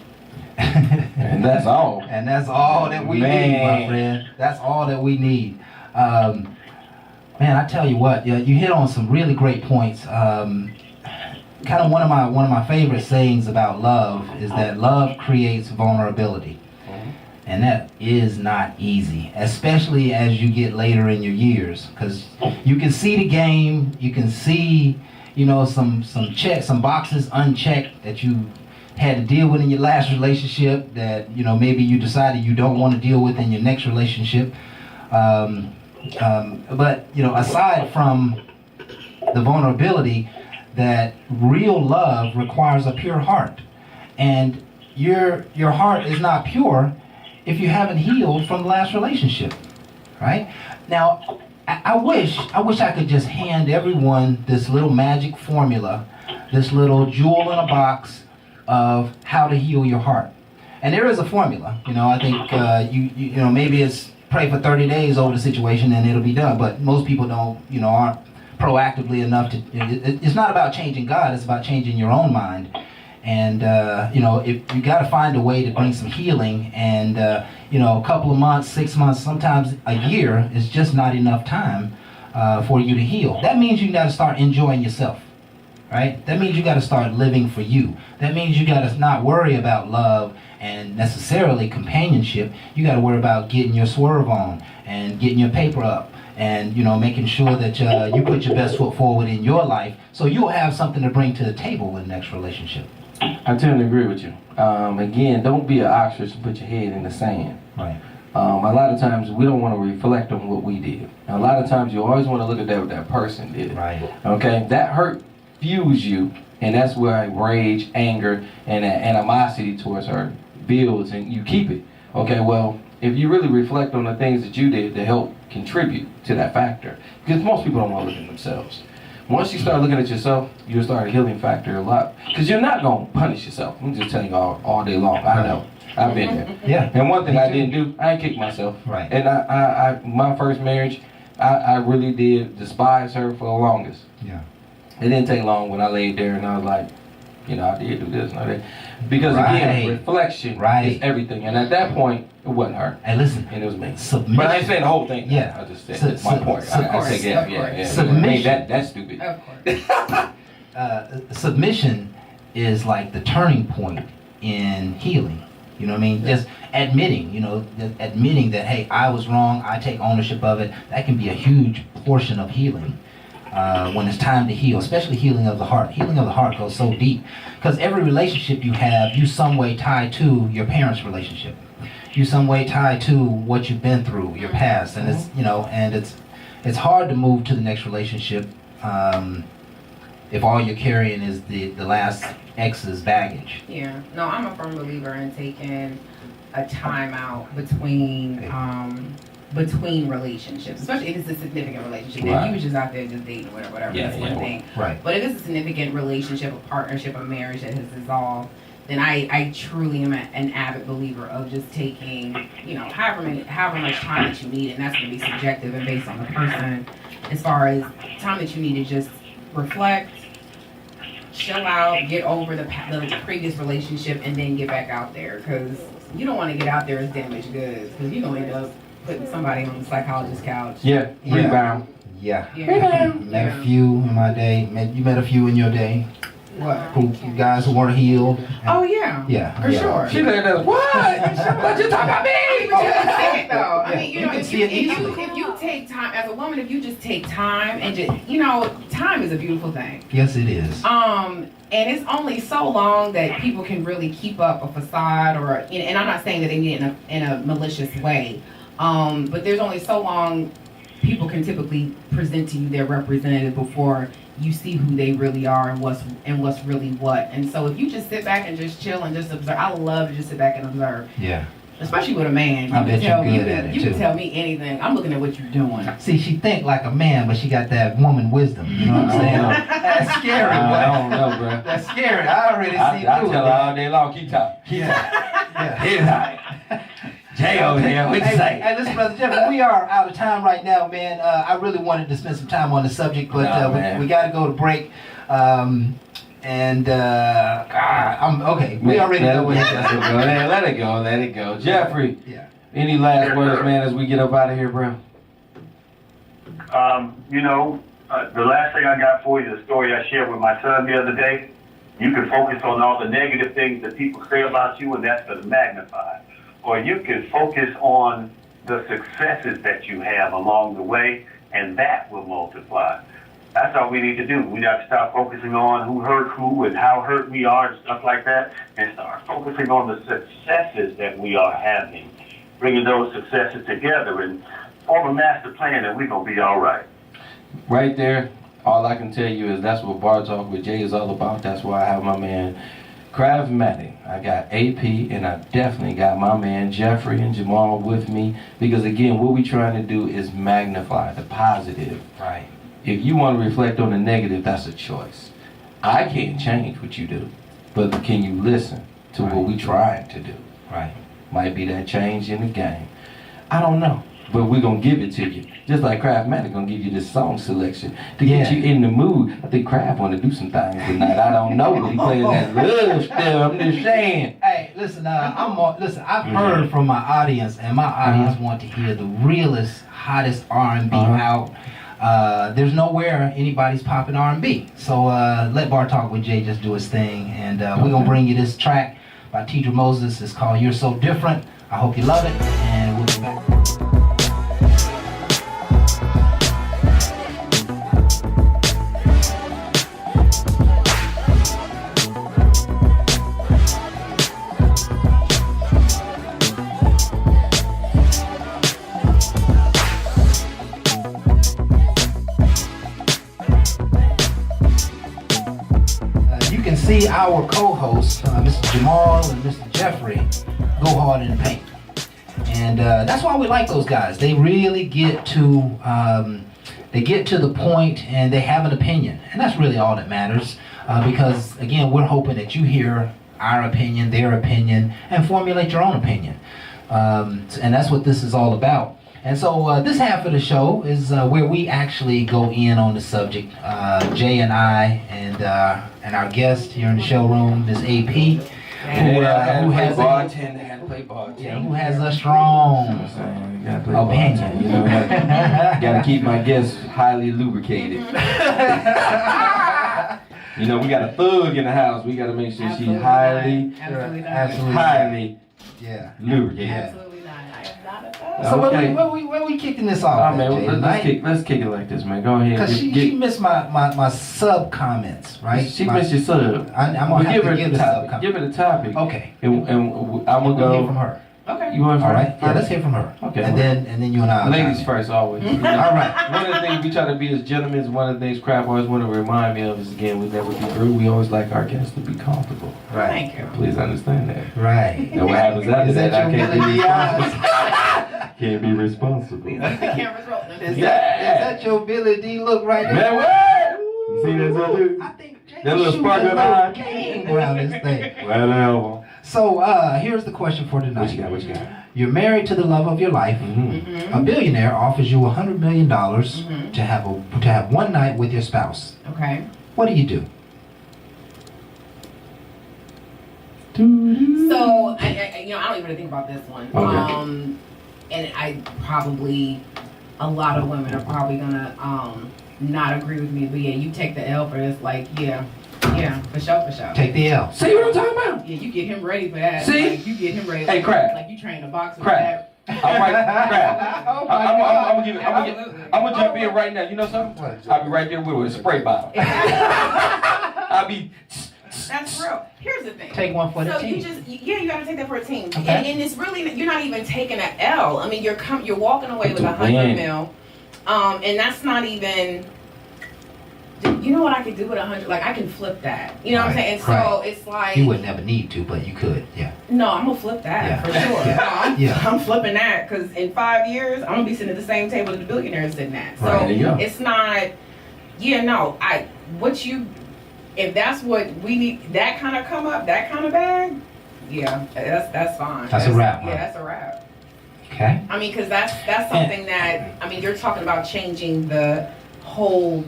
And that's all. And that's all that we need, my friend. That's all that we need. Man, I tell you what, you hit on some really great points. Kind of one of my favorite sayings about love is that love creates vulnerability, and that is not easy, especially as you get later in your years, because you can see the game, you can see, some boxes unchecked that you had to deal with in your last relationship that maybe you decided you don't want to deal with in your next relationship. But aside from the vulnerability, that real love requires a pure heart, and your heart is not pure if you haven't healed from the last relationship, right? Now, I wish I could just hand everyone this little magic formula, this little jewel in a box of how to heal your heart. And there is a formula. I think maybe it's pray for 30 days over the situation and it'll be done. But most people aren't proactively enough to. It's not about changing God. It's about changing your own mind. And if you got to find a way to bring some healing, and a couple of months, 6 months, sometimes a year is just not enough time for you to heal. That means you got to start enjoying yourself, right? That means you got to start living for you. That means you got to not worry about love and necessarily companionship. You got to worry about getting your swerve on and getting your paper up, and making sure that you put your best foot forward in your life, so you'll have something to bring to the table in the next relationship. I tend to agree with you. Again, don't be an ostrich and put your head in the sand. Right. A lot of times we don't want to reflect on what we did. A lot of times you always want to look at what that person did. Right. Okay, that hurt fuels you, and that's where rage, anger, and that animosity towards her builds, and you keep it. Okay, well, if you really reflect on the things that you did to help contribute to that factor, because most people don't want to look at themselves. Once you start looking at yourself, you'll start a healing factor a lot. Because you're not going to punish yourself. I'm just telling you all day long. I know. I've been there. Yeah. And one thing I didn't do, I ain't kicked myself. Right. And I my first marriage, I really did despise her for the longest. Yeah. It didn't take long when I laid there and I was like, I did do this and all that. Because again, reflection is everything. And at that point, it wasn't her. Hey, listen. And it was me. Submission. But I ain't saying the whole thing. Yeah. I just said my point. I said, yeah. Submission. That's stupid. Of course. Submission is like the turning point in healing. You know what I mean? Just admitting, admitting that, hey, I was wrong. I take ownership of it. That can be a huge portion of healing. When it's time to heal, especially healing of the heart. Healing of the heart goes so deep because every relationship you have, you some way tie to your parents' relationship. You some way tie to what you've been through, your past, and it's hard to move to the next relationship if all you're carrying is the last ex's baggage. Yeah. No, I'm a firm believer in taking a time out between relationships, especially if it's a significant relationship. Right. If you was just out there just dating, whatever, that's one thing. Right. But if it's a significant relationship, a partnership, a marriage that has dissolved, then I truly am an avid believer of just taking, however much time that you need, and that's going to be subjective and based on the person, as far as time that you need to just reflect, chill out, get over the previous relationship, and then get back out there, because you don't want to get out there as damaged goods, because you're going to end up putting somebody on the psychologist's couch. Yeah, rebound. Yeah. Met a few in my day. You met a few in your day. What? Guys who weren't healed. Oh yeah. Yeah. For sure. She said that. What? What you talking about me? But you can see it though. I mean, if you take time as a woman, if you just take time and just, time is a beautiful thing. Yes, it is. And it's only so long that people can really keep up a facade, and I'm not saying that they mean it in a malicious way. But there's only so long people can typically present to you their representative before you see who they really are and what's really what. And so if you just sit back and just chill and just observe, I love to just sit back and observe. Yeah. Especially with a man. I bet you're good at it too. You can tell me anything. I'm looking at what you're doing. See, she think like a man, but she got that woman wisdom. You know what I'm saying? That's scary. I don't know, bro. That's scary. I already see I through tell it. her all day long, keep talking. Yeah. He's right. Jay over here, what you say? Hey, listen, Brother Jeff, we are out of time right now, man. I really wanted to spend some time on the subject, but we got to go to break. I'm okay. We already know what Let it go. Jeffrey, any last words, man, as we get up out of here, bro? The last thing I got for you is a story I shared with my son the other day. You can focus on all the negative things that people say about you, and that's going to magnify. Or you can focus on the successes that you have along the way, and that will multiply. That's all we need to do. We got to stop focusing on who hurt who and how hurt we are and stuff like that, and start focusing on the successes that we are having, bringing those successes together and form a master plan, and we're going to be all right. Right there, all I can tell you is that's what Bar Talk with Jay is all about. That's why I have my man Cravmatic. I got AP, and I definitely got my man Jeffrey and Jamal with me, because again, what we're trying to do is magnify the positive. Right. If you want to reflect on the negative, that's a choice. I can't change what you do, but can you listen to what we're trying to do? Right. Might be that change in the game. I don't know, but we're going to give it to you. Just like Cravmatic going to give you this song selection to get you in the mood. I think Crav want to do some things tonight. I don't know, but he playing that love stuff. I'm just saying. Hey, listen, I've heard from my audience, and my audience want to hear the realest, hottest R&B out. There's nowhere anybody's popping R&B. So let Bar Talk with Jay just do his thing, and we're going to bring you this track by Tidra Moses. It's called You're So Different. I hope you love it, and we'll be back. See our co-hosts, Mr. Jamal and Mr. Jeffrey, go hard in the paint. And that's why we like those guys. They really get to they get to the point and they have an opinion, and that's really all that matters. Because again, we're hoping that you hear our opinion, their opinion, and formulate your own opinion. And that's what this is all about. And so this half of the show is where we actually go in on the subject. Jay and I and our guest here in the showroom, Ms. AP, who has a strong opinion. You know, gotta keep my guests highly lubricated. You know, we got a thug in the house. We gotta make sure she's highly lubricated. Absolutely not. I am not a thug. So where we kicking this off? Oh, man, let's kick it like this, man. Go ahead. Because she missed my sub comments, right? She missed your sub. I'm gonna have to give the sub comment. Give her the topic. Okay. And I'm gonna go hear from her. Okay. You want All right. Yeah, let's hear from her. Okay. And then you and I. Ladies first, always. You know, All right. one of the things we try to be as gentlemen is one of the things Crap always want to remind me of is, again, we never be rude. We always like our guests to be comfortable. Right. Thank you. Please understand that. Right. And what happens after Is that, that I your can't be Billy responsible. Can't be responsible. The camera's rolling. Is that your Billy D look right there? Man, what? You see that, dude? I think Jay That little shooting sparkle a in little the eye? game around this thing. Whatever. So here's the question for tonight. What you got? What you got? You're married to the love of your life. Mm-hmm. A billionaire offers you $100 million Mm-hmm. to have one night with your spouse. Okay. What do you do? So, I don't even think about this one. Okay. And a lot of women are probably gonna not agree with me, but yeah, you take the L for this. Like, yeah, for sure. Take the L. See what I'm talking about? Yeah, you get him ready for that. See? Like, you get him ready. Hey, Crap. Like you train a boxer. Crap. All right, Crap. Oh my I'm gonna jump in right now. You know something? I'll be right there with a spray bottle. I'll be. That's real. Here's the thing. Take one for the So team. you gotta take that for a team. Okay. And it's really, you're not even taking an L. I mean, you're walking away with To 100 win. mil, and that's not even. You know what I could do with 100? Like I can flip that. You know what I'm saying? And so it's like You would never need to, but you could. Yeah. no, I'm gonna flip that Yeah. for sure. Yeah. I'm flipping that because in 5 years I'm gonna be sitting at the same table that the billionaires sitting at. So Right, there you go. it's not. Yeah, no. If that's what we need, that kind of come up, that kind of bag. Yeah, that's fine. That's a wrap, huh? Yeah, that's a wrap. Okay. I mean, because that's something that you're talking about changing the whole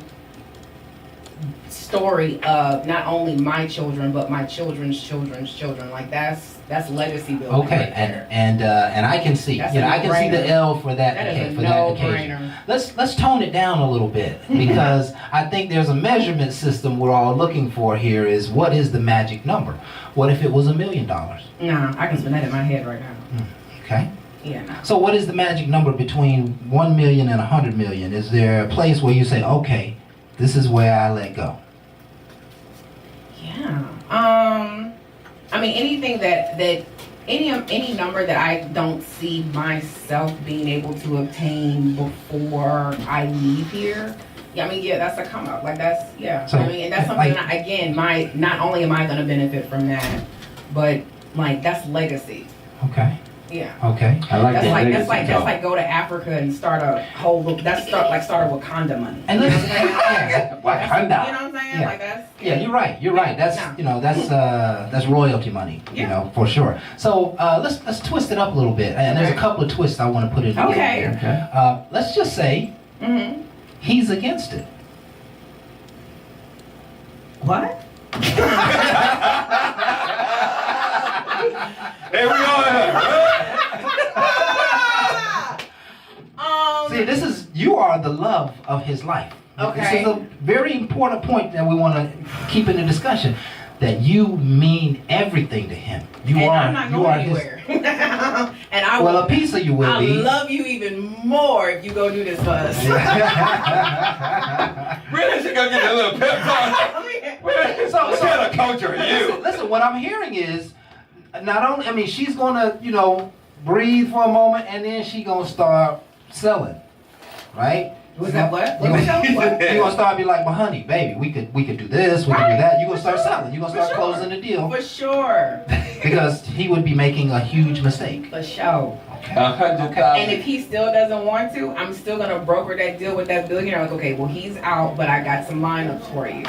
story of not only my children but my children's children's children. Like that's legacy building. Okay. right there. And I can see. That's I a can see the no-brainer. L for that. That is a for that occasion. no-brainer. Let's tone it down a little bit because I think there's a measurement system we're all looking for here. Is what is the magic number? What if it was $1 million? Nah, I can spin that in my head right now. Okay. Yeah, no. So what is the magic number between 1 million and 100 million? Is there a place where you say, okay, this is where I let go? Yeah. I mean, anything that any number that I don't see myself being able to obtain before I leave here. Yeah, I mean, yeah, that's a come up. Like that's So, I mean, and that's something like- that, again, not only am I going to benefit from that, but like that's legacy. Okay. Yeah. Okay. I like That's that. like legacy that's talk. like go to Africa and start a whole start a Wakanda money. And You know let's what I'm saying? yeah, Wakanda. You know what I'm saying? Yeah. Like that's yeah, you're right. You're right. That's that's royalty money. You Yeah. know, for sure. So let's twist it up a little bit. And there's a Okay. couple of twists I want to put in. Okay. Here. Let's just say Mm-hmm. he's against it. What? There we are. See, you are the love of his life. Okay. This is a very important point that we want to keep in the discussion. That you mean everything to him. I'm not going anywhere. And I will. Well, a piece of you will I'll be. love you even more if you go do this for us. Really should go get a little pep talk. So- What kind of culture are you? Listen, what I'm hearing is not only, I mean, she's gonna, breathe for a moment and then she gonna start selling, right? Was that what? You What was that? What? gonna start be like, well, honey, baby, we could do this, we could do that. You gonna start selling. You gonna For start closing sure. the deal For sure. because he would be making a huge mistake. For sure. $100,000. And if he still doesn't want to, I'm still gonna broker that deal with that billionaire. Like, okay, well he's out, but I got some lineups for you. Okay,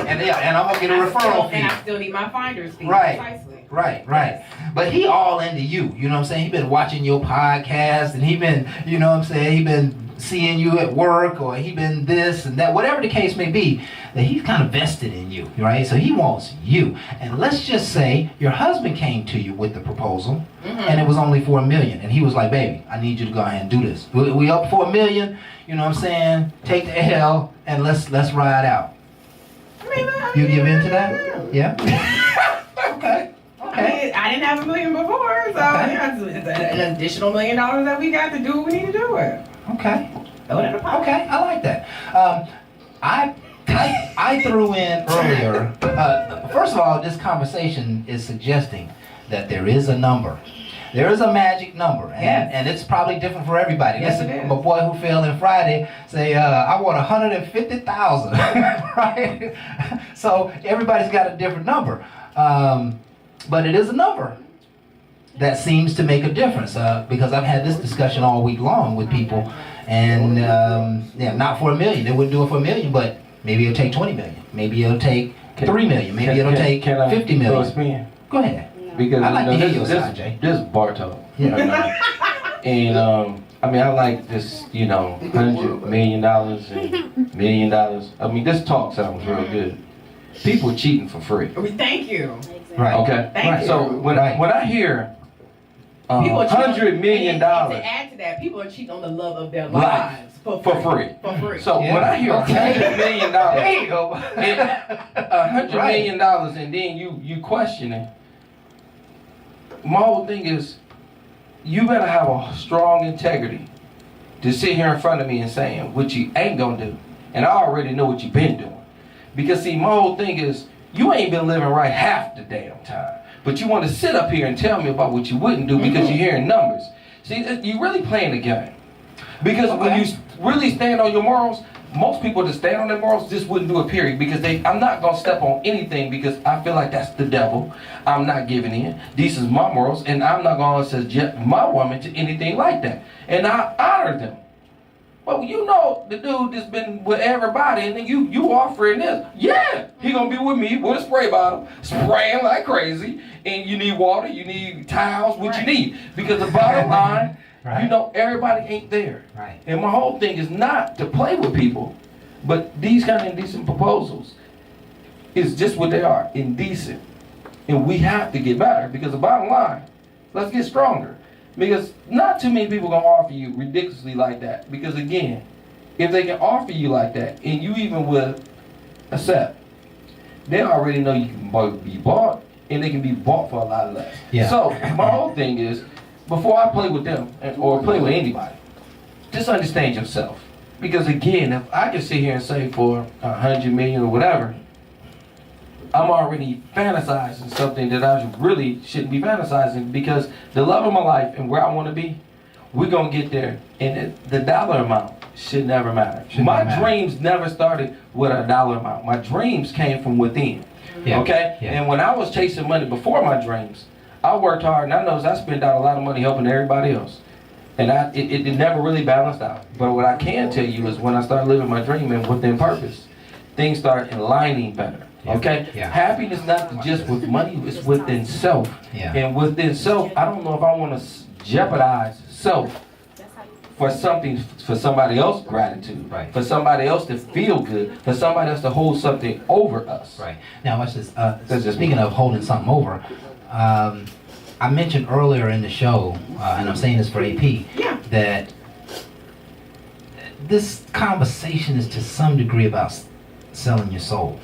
and I'm gonna get a referral fee. And I still need my finder's fee. Right. Precisely. Right. But he all into you know what I'm saying? He been watching your podcast and he been, you know what I'm saying, he been seeing you at work or he been this and that, whatever the case may be, that he's kind of vested in you, right? So he wants you. And let's just say your husband came to you with the proposal and it was only for $1 million. And he was like, baby, I need you to go ahead and do this. We up for $1 million, you know what I'm saying? Take the L and let's ride out. You give in to that? Yeah? Okay. I didn't have $1 million before, so it's an additional $1 million that we got to do what we need to do with. Okay, I like that. I threw in earlier. First of all, this conversation is suggesting that there is a number. There is a magic number, and it's probably different for everybody. Yes, Listen, it is. my boy who fell in Friday say, I want 150,000, right? So everybody's got a different number. But it is a number that seems to make a difference because I've had this discussion all week long with people, and not for $1 million. They wouldn't do it for $1 million, but maybe it'll take 20 million. Maybe it'll take 3 million. Maybe it'll take 50 million. Go ahead. Because I like to hear your side, Jay. This is bar talk. Yeah. And I mean, I like this, $100 million and $1 million. I mean, this talk sounds real good. People cheating for free. Thank you. Right. Okay. Thank you. So when I hear $100 million, to add to that, people are cheating on the love of their Life. lives for free. For free. So when I hear $100 million, There you go. $100 million, and then you question it. My whole thing is, you better have a strong integrity to sit here in front of me and saying what you ain't gonna do, and I already know what you've been doing. Because see, my whole thing is, you ain't been living right half the damn time. But you want to sit up here and tell me about what you wouldn't do because you're hearing numbers. See, you're really playing the game. Because when you really stand on your morals, most people that stand on their morals just wouldn't do it, period. Because I'm not going to step on anything because I feel like that's the devil. I'm not giving in. These is my morals, and I'm not going to subject my woman to anything like that. And I honor them. But you know the dude that's been with everybody, and then you offering this. Yeah, he gonna be with me with a spray bottle, spraying like crazy. And you need water, you need towels, what you need. Because the bottom line, everybody ain't there. Right. And my whole thing is not to play with people, but these kind of indecent proposals is just what they are, indecent. And we have to get better because the bottom line, let's get stronger. Because not too many people gonna offer you ridiculously like that. Because again, if they can offer you like that, and you even will accept, they already know you can be bought, and they can be bought for a lot less. Yeah. So my whole thing is, before I play with them or play with anybody, just understand yourself. Because again, if I can sit here and say for 100 million or whatever, I'm already fantasizing something that I really shouldn't be fantasizing, because the love of my life and where I want to be, we're going to get there. And the dollar amount should never matter. My dreams never started with a dollar amount. My dreams came from within. Yeah. Okay? Yeah. And when I was chasing money before my dreams, I worked hard, and I know I spent out a lot of money helping everybody else. And it never really balanced out. But what I can tell you is when I started living my dream and within purpose, things start aligning better. Okay? Yeah. Happiness not just with money, it's within self. Yeah. And within self, I don't know if I want to jeopardize self for something, for somebody else's gratitude, Right. for somebody else to feel good, for somebody else to hold something over us. Right. Now, watch this. Speaking of holding something over, I mentioned earlier in the show, and I'm saying this for AP, that this conversation is to some degree about selling your soul.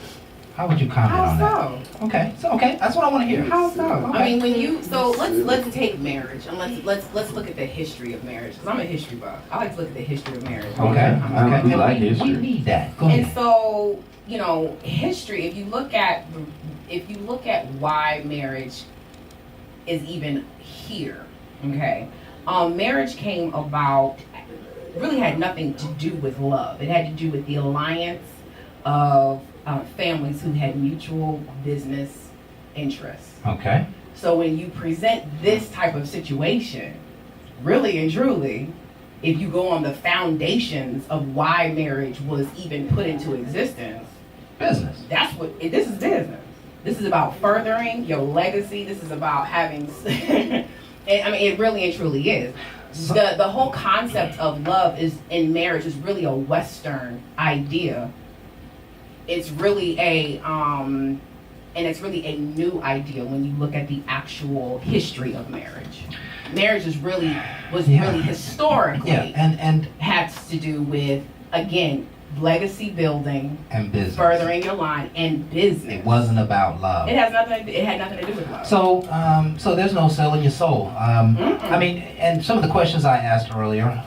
How would you comment on that? Okay, that's what I want to hear. How so? Okay. I mean, let's take marriage and let's look at the history of marriage, because I'm a history buff. I like to look at the history of marriage. Okay. We like history. We need that. Go And ahead. so, history. If you look at why marriage is even here, okay, marriage came about. Really had nothing to do with love. It had to do with the alliance of families who had mutual business interests. Okay. So when you present this type of situation, really and truly, if you go on the foundations of why marriage was even put into existence, business. This is business. This is about furthering your legacy. This is about having, I mean, it really and truly is. The whole concept of love is in marriage is really a Western idea. It's really and it's really a new idea when you look at the actual history of marriage. Marriage was really historically and has to do with, again, legacy building and business, furthering your line, and business. It wasn't about love. It had nothing to do with love. So there's no selling your soul. I mean, and some of the questions I asked earlier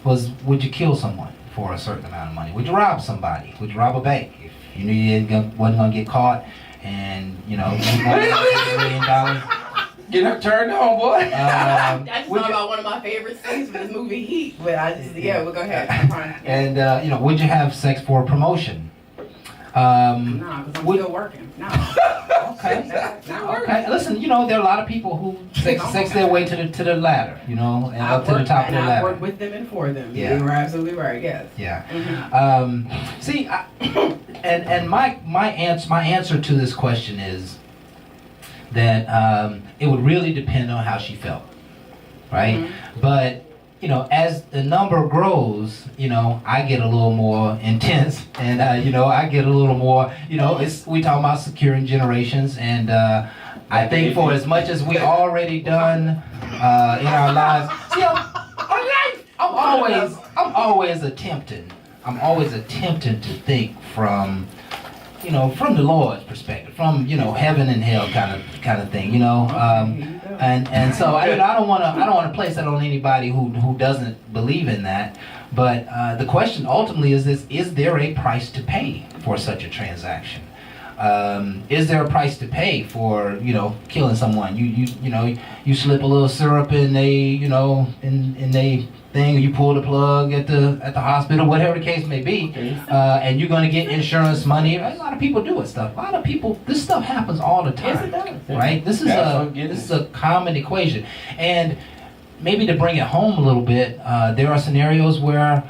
was, would you kill someone for a certain amount of money? Would you rob somebody? Would you rob a bank if you knew you wasn't going to get caught and you wanted $1 million? Get her turned on, boy. I just thought about one of my favorite scenes from this movie, Heat. But but go ahead. I'm fine. And would you have sex for promotion? No, because I'm still working. No. Okay. Listen, there are a lot of people who sex their way to the ladder, and up to the top of the ladder. I work with them and for them. Yeah. You were absolutely right. Yes. Yeah. Mm-hmm. See, and my answer to this question is that it would really depend on how she felt, right? Mm-hmm. But as the number grows, I get a little more intense, and I get a little more, we talking about securing generations, and I think for as much as we already done in our lives, see, I'm always attempting to think from the Lord's perspective, from heaven and hell kind of thing, and so I don't want to place that on anybody who doesn't believe in that. But the question ultimately is this: is there a price to pay for such a transaction? Is there a price to pay for killing someone? You slip a little syrup in in they thing, you pull the plug at the hospital, whatever the case may be, and you're going to get insurance money. A lot of people do it stuff. A lot of people, this stuff happens all the time. Yes, it does. Right? This is a common equation. And maybe to bring it home a little bit, there are scenarios where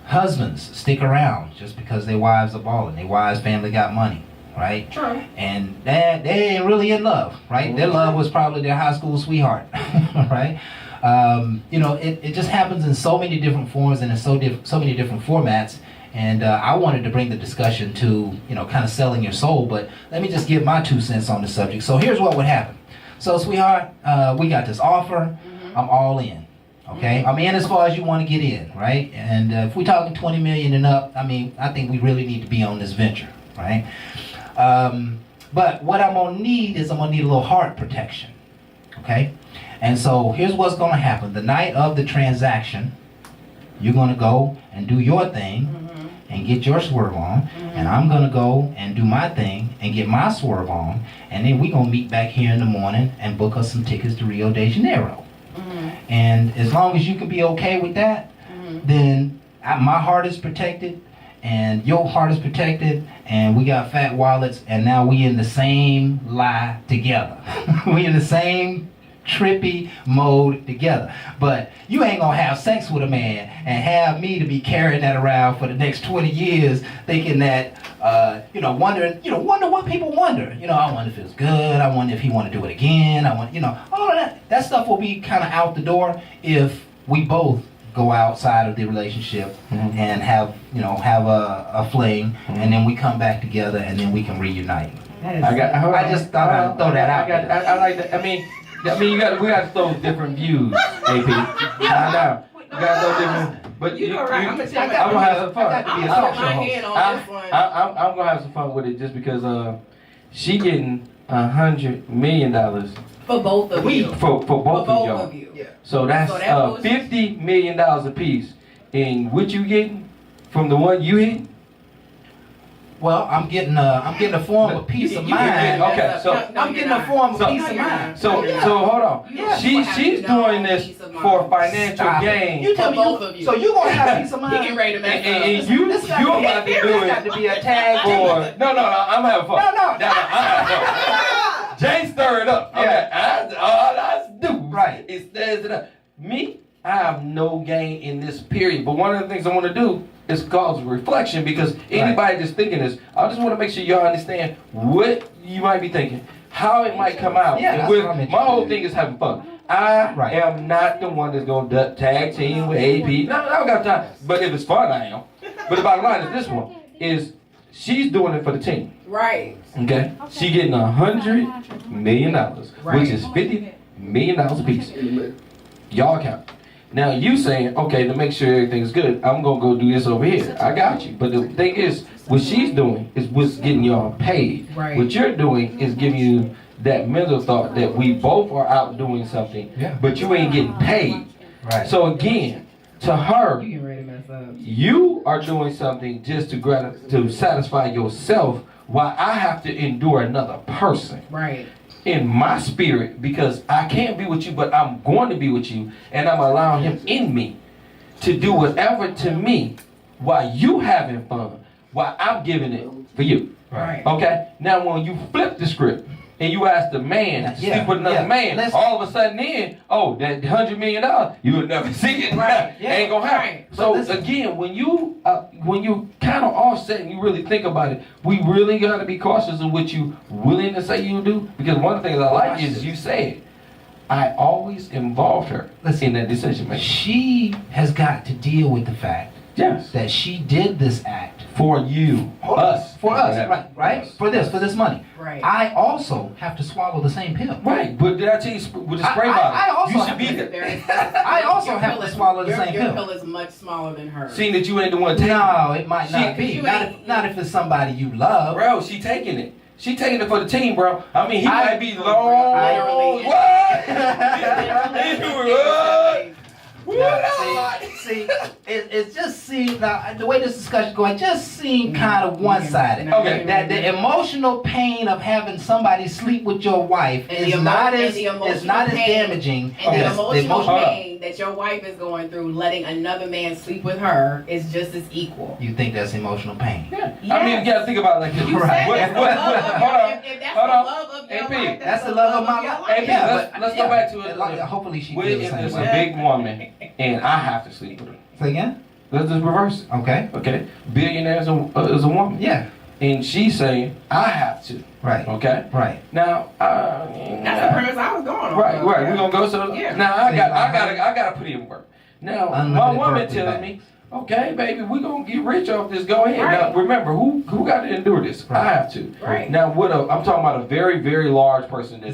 husbands stick around just because their wives are balling, their wives' family got money. Right? True. And they ain't really in love, right? Mm-hmm. Their love was probably their high school sweetheart, right? It just happens in so many different forms and in so many different formats. And I wanted to bring the discussion to, kind of selling your soul, but let me just give my 2 cents on the subject. So here's what would happen. So, sweetheart, we got this offer. Mm-hmm. I'm all in. Okay? Mm-hmm. I'm in as far as you want to get in, right? And if we're talking 20 million and up, I think we really need to be on this venture, right? But what I'm going to need is I'm going to need a little heart protection, okay? And so here's what's going to happen. The night of the transaction, you're going to go and do your thing mm-hmm. and get your swerve on, mm-hmm. and I'm going to go and do my thing and get my swerve on, and then we're going to meet back here in the morning and book us some tickets to Rio de Janeiro. Mm-hmm. And as long as you can be okay with that, mm-hmm. then my heart is protected, and your heart is protected, and we got fat wallets, and now we in the same lie together. We in the same trippy mode together. But you ain't gonna have sex with a man and have me to be carrying that around for the next 20 years thinking that wonder what people wonder. I wonder if it's good, I wonder if he want to do it again, I want all of that stuff will be kind of out the door if we both go outside of the relationship mm-hmm. and have a fling, mm-hmm. and then we come back together and then we can reunite. I just thought I'd throw that out. I like that. I mean, we got to throw different views, AP. I know. We got to throw different. But I'm gonna have some fun. I'm gonna have some fun with it just because she getting $100 million for both of you. For both of you. Yeah. So that's $50 million a piece. And what you getting from the one you hit? Well, I'm getting a form of peace of mind. Okay, so I'm getting a form of peace of mind. So hold on. She's doing this for financial gain. You tell me both of you. So you gonna have peace of mind? He ready to make and you about to do it. Got to be a tag for no. I'm having fun. No. I'm having fun. Jay stir it up. Okay, Yeah. all I do Right. is stirs it up. Me, I have no gain in this period. But one of the things I want to do is cause reflection, because anybody that's thinking this, I just want to make sure y'all understand what you might be thinking, how it might come out. Yeah, And that's what I'm interested my whole in. thing is having fun. I am not the one that's going to tag team with AP. No, I don't got time. But if it's fun, I am. But the bottom line is this one, is she's doing it for the team. Right. Okay? She getting $100 million, which is $50 million a piece. Y'all count. Now you saying, okay, to make sure everything's good, I'm gonna go do this over here. I got you. But the thing is, what she's doing is what's getting y'all paid. Right. What you're doing is giving you that mental thought that we both are out doing something, but you ain't getting paid. Right. So again, to her, You getting ready to mess up. you are doing something just to satisfy yourself, while I have to endure another person. Right. In my spirit, because I can't be with you, but I'm going to be with you, and I'm allowing him in me to do whatever to me while you having fun, while I'm giving it for you. Right. Okay? Now when you flip the script and you ask the man to sleep with another man, all of a sudden then, oh, that $100 million, you would never see it. Right. Ain't gonna happen. Right. So again, when you kind of offset and you really think about it, we really got to be cautious of what you willing to say you do, because one of the things I like is you said, I always involved her in that decision making. She has got to deal with the fact Yes. that she did this act For you, us, for us, right? For this money. Right. I also have to swallow the same pill. Right, but did I tell you with the spray bottle? I also you should have be to- there. I also have to swallow the same Your pill. pill is much smaller than hers. Seeing that you ain't the one taking it. No, it might not She- be. Not if it's somebody you love. Bro, she taking it. She taking it for the team, bro. I mean, he might be Literally. long. What? Now, see, it just seems, now the way this discussion is going, it just seemed kind of one-sided. Okay. That the emotional pain of having somebody sleep with your wife And is the not emo- as and the is not as emotional pain- damaging And the as emotional pain that your wife is going through, letting another man sleep with her, is just as equal. You think that's emotional pain? Yeah. I mean, you gotta think about it like this. You said that's the love of Hold your- on. if that's Hold the on. love of your AP, life, That's the love of my your life. AP, Yeah, let's go back to it. Hopefully she What feels if the there's same a way. big woman and I have to sleep with her? Say again? Let's just reverse it. Okay. Okay? Billionaire is a woman. Yeah. And she's saying, I have to. Right. Okay? Right. Now, That's the premise I was going on. Right. We're gonna go to. Yeah. Now I gotta put in work. Now my Unlimited woman birthday tells back. me, okay, baby, we're gonna get rich off this. Go ahead. Right. Now remember, who got to endure this? Right. I have to. Right. Now I'm talking about a very, very large person that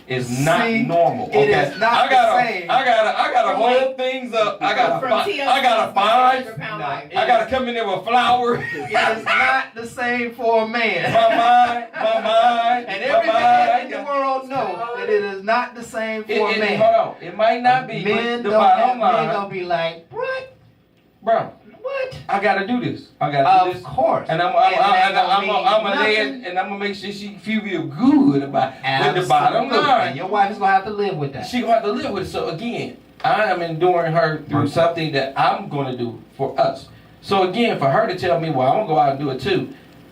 is not See, normal. it Okay. is not I gotta the same. I gotta hold things up. I gotta find. I gotta come in there with flowers. It is not the same for a man. my mind, And every man in the world knows that it is not the same for a man. Hold on, it might not be. Men but the don't bottom men line, gonna be like, what? bro, What? I gotta do this. I gotta do Of this. course. And I'm gonna lay it, and I'm gonna make sure she feel real good about it. With the bottom Absolutely. line, And your wife is gonna have to live with that. she gonna have to live with it. So again, I am enduring her through something that I'm gonna do for us. So again, for her to tell me, well, I'm gonna go out and do it too,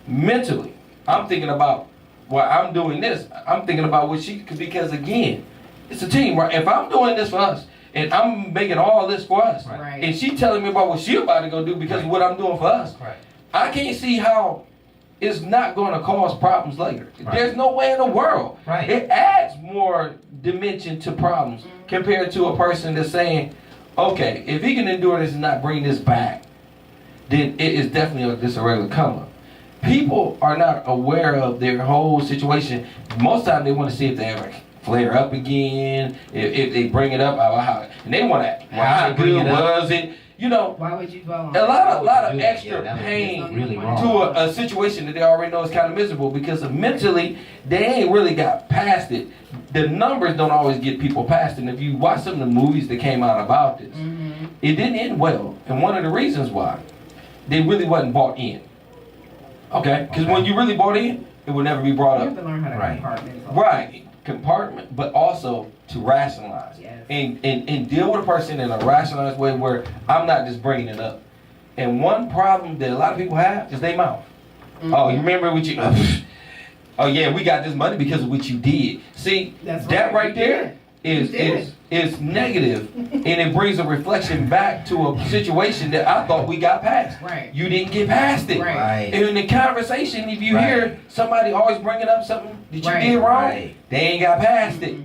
mentally, I'm thinking about, well, I'm doing this. I'm thinking about what because again, it's a team, right? If I'm doing this for us, and I'm making all this for us, Right. and she telling me about what she about to go do because of what I'm doing for us, Right. I can't see how it's not going to cause problems later. Right. There's no way in the world. Right. It adds more dimension to problems compared to a person that's saying, okay, if he can endure this and not bring this back, then it is definitely just a regular come up. People are not aware of their whole situation. Most of the time they want to see if they ever flare up again, if they bring it up, and they want to, how good was it? You know, Why would you dwell on a lot of do that. extra Yeah, that would be pain really wrong. to a situation that they already know is kind of miserable because mentally they ain't really got past it. The numbers don't always get people past it. And if you watch some of the movies that came out about this, it didn't end well. And one of the reasons why, they really wasn't bought in. Okay? Because when you really bought in, it would never be brought You up. have to learn how to Right. compartmentalize. Right. Compartment, but also to rationalize. Yes. And deal with a person in a rationalized way where I'm not just bringing it up. And one problem that a lot of people have is their mouth. Oh, you remember what you... oh yeah, we got this money because of what you did. See, that right there is negative, and it brings a reflection back to a situation that I thought we got past. Right. You didn't get past it. Right. And in the conversation, if you hear somebody always bringing up something that you did wrong, they ain't got past it.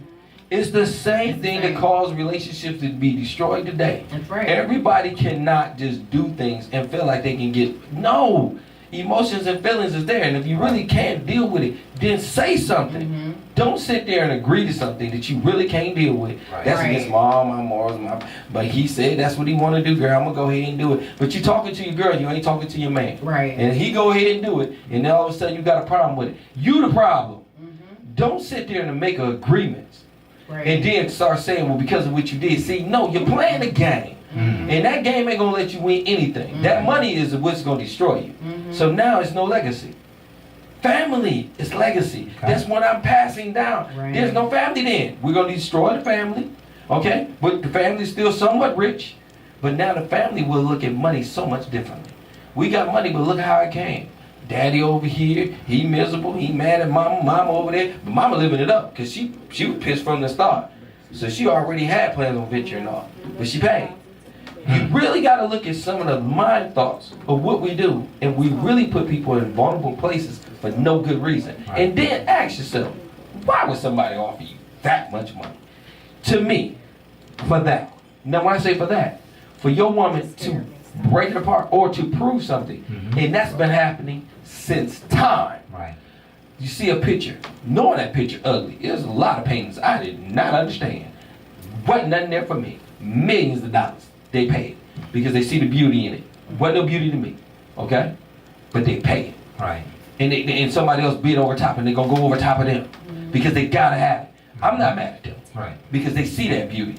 It's the same thing that caused relationships to be destroyed today. That's right. Everybody cannot just do things and feel like they can get, no. Emotions and feelings is there, and if you really can't deal with it, then say something. Don't sit there and agree to something that you really can't deal with. That's against my morals, but he said that's what he want to do, girl. I'm gonna go ahead and do it. But you talking to your girl, you ain't talking to your man. Right. And he go ahead and do it, and then all of a sudden you got a problem with it. You the problem. Don't sit there and make agreements. And then start saying, well, because of what you did. See, no, you're playing the game. And that game ain't gonna let you win anything. That money is what's gonna destroy you. So now it's no legacy. Family is legacy. That's what I'm passing down. There's no family then. We're gonna destroy the family. Okay? But the family's still somewhat rich. But now the family will look at money so much differently. We got money, but look how it came. Daddy over here, he miserable, he mad at mama over there, but mama living it up, because she was pissed from the start. So she already had plans on venturing off, but she paid. You really got to look at some of the mind thoughts of what we do, and we really put people in vulnerable places for no good reason. And then ask yourself, why would somebody offer you that much money? To me, for that. Now when I say for that, for your woman to break it apart or to prove something, and that's been happening since time. You see a picture, knowing that picture ugly, there's a lot of paintings I did not understand. Wasn't nothing there for me. Millions of dollars they paid because they see the beauty in it. Wasn't no beauty to me, okay? But they pay it. And somebody else bid over top, and they gonna go over top of them because they gotta have it. I'm not mad at them because they see that beauty.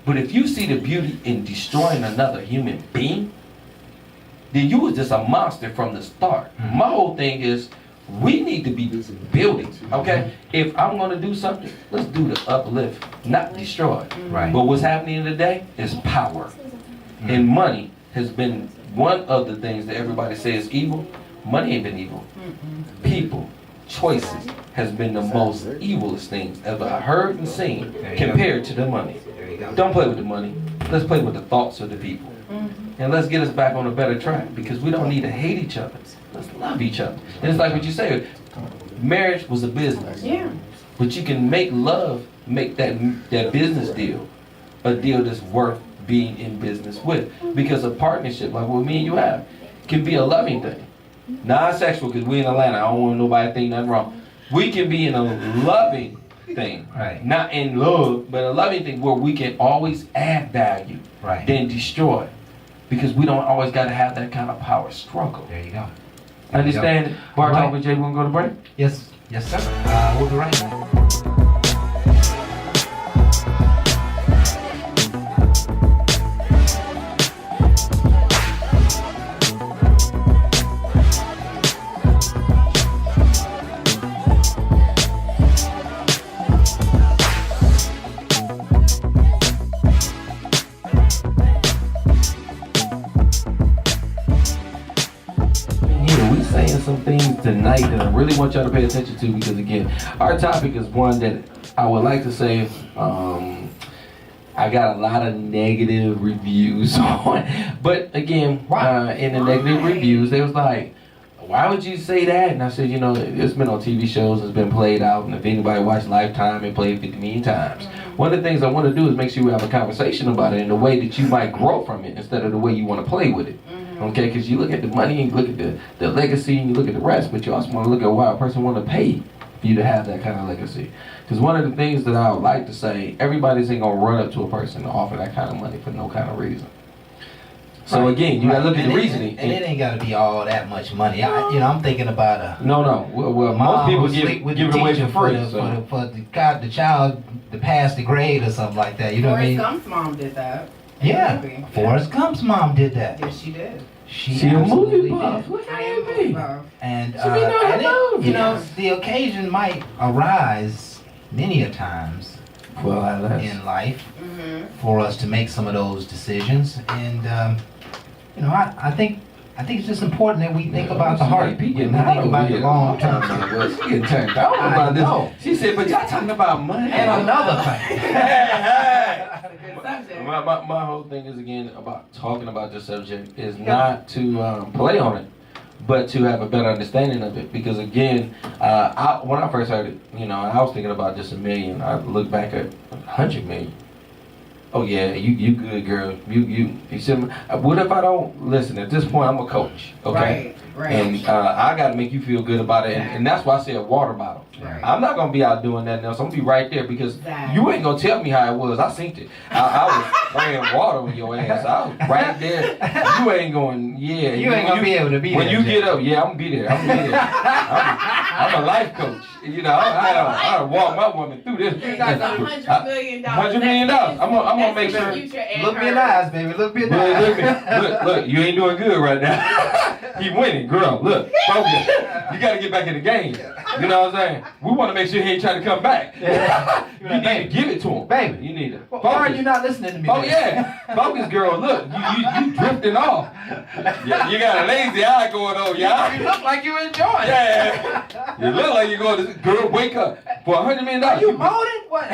But if you see the beauty in destroying another human being, then you was just a monster from the start. My whole thing is, we need to be building, okay? If I'm gonna do something, let's do the uplift, not destroy. But what's happening today is power. And money has been one of the things that everybody says evil. Money ain't been evil. People, choices, has been the most evilest things ever I heard and seen compared to the money. Don't play with the money. Let's play with the thoughts of the people. And let's get us back on a better track, because we don't need to hate each other. Let's love each other. And it's like what you say, marriage was a business. But you can make love, make that business deal a deal that's worth being in business with. Because a partnership like what me and you have can be a loving thing. Non-sexual, because we in Atlanta, I don't want nobody to think nothing wrong. We can be in a loving thing. Not in love, but a loving thing where we can always add value than destroy. Because we don't always got to have that kind of power struggle. There you go. Understand? Bar Talk with Jay, we gonna go to break? Yes, sir. We'll be right back. Some things tonight that I really want y'all to pay attention to, because again, our topic is one that I would like to say I got a lot of negative reviews on, but again, in the negative reviews, they was like, why would you say that? And I said, you know, it's been on TV shows, it's been played out, and if anybody watched Lifetime, it played 50 million times. One of the things I want to do is make sure we have a conversation about it in a way that you might grow from it instead of the way you want to play with it. Okay, because you look at the money and you look at the legacy and you look at the rest, but you also want to look at why a person want to pay for you to have that kind of legacy. Because one of the things that I would like to say, everybody's ain't going to run up to a person and offer that kind of money for no kind of reason. So again, you got to look at the reasoning. And it ain't got to be all that much money. I'm thinking about a... No. Well, most people give it away for free. For the child to pass the grade or something like that. You know what I mean? Forrest Gump's mom did that. Yeah, Forrest Gump's mom did that. Yes, she did. She a movie buff. I am movie buff. And you know, the occasion might arise many a times in life for us to make some of those decisions. And you know, I think I think it's just important that we think about the heart. We think about the long term. She getting turned on about this. She said, but y'all talking about money. And another thing. My whole thing is, again, about talking about this subject is not to play on it, but to have a better understanding of it. Because, again, when I first heard it, I was thinking about just $1 million. I look back at 100 million. Oh yeah, you good, girl. You should. What if I don't listen? At this point, I'm a coach, okay? Right. And I got to make you feel good about it, and that's why I said water bottle. Right. I'm not gonna be out doing that else. I'm gonna be right there because you ain't gonna tell me how it was. I seen it. I was spraying water on your ass. I was right there. You ain't going. Yeah. You ain't gonna be able to be when there. When you get up, yeah, I'm gonna be there. I'm a life coach. I walk my woman through this. $100 million. $100 million. I'm gonna make sure. Look me in the eyes, baby. Look me in the eyes. Look. You ain't doing good right now. He winning, girl. Look, focus. You gotta get back in the game. You know what I'm saying? We want to make sure he ain't trying to come back. You need to give it to him, baby. You need to. Why are you not listening to me? Oh yeah, focus, girl. Look, you drifting off. Yeah, you got a lazy eye going on, y'all. You look like you enjoying. Yeah, you look like you're going to. Girl, wake up for $100 million. Are you moaning? What?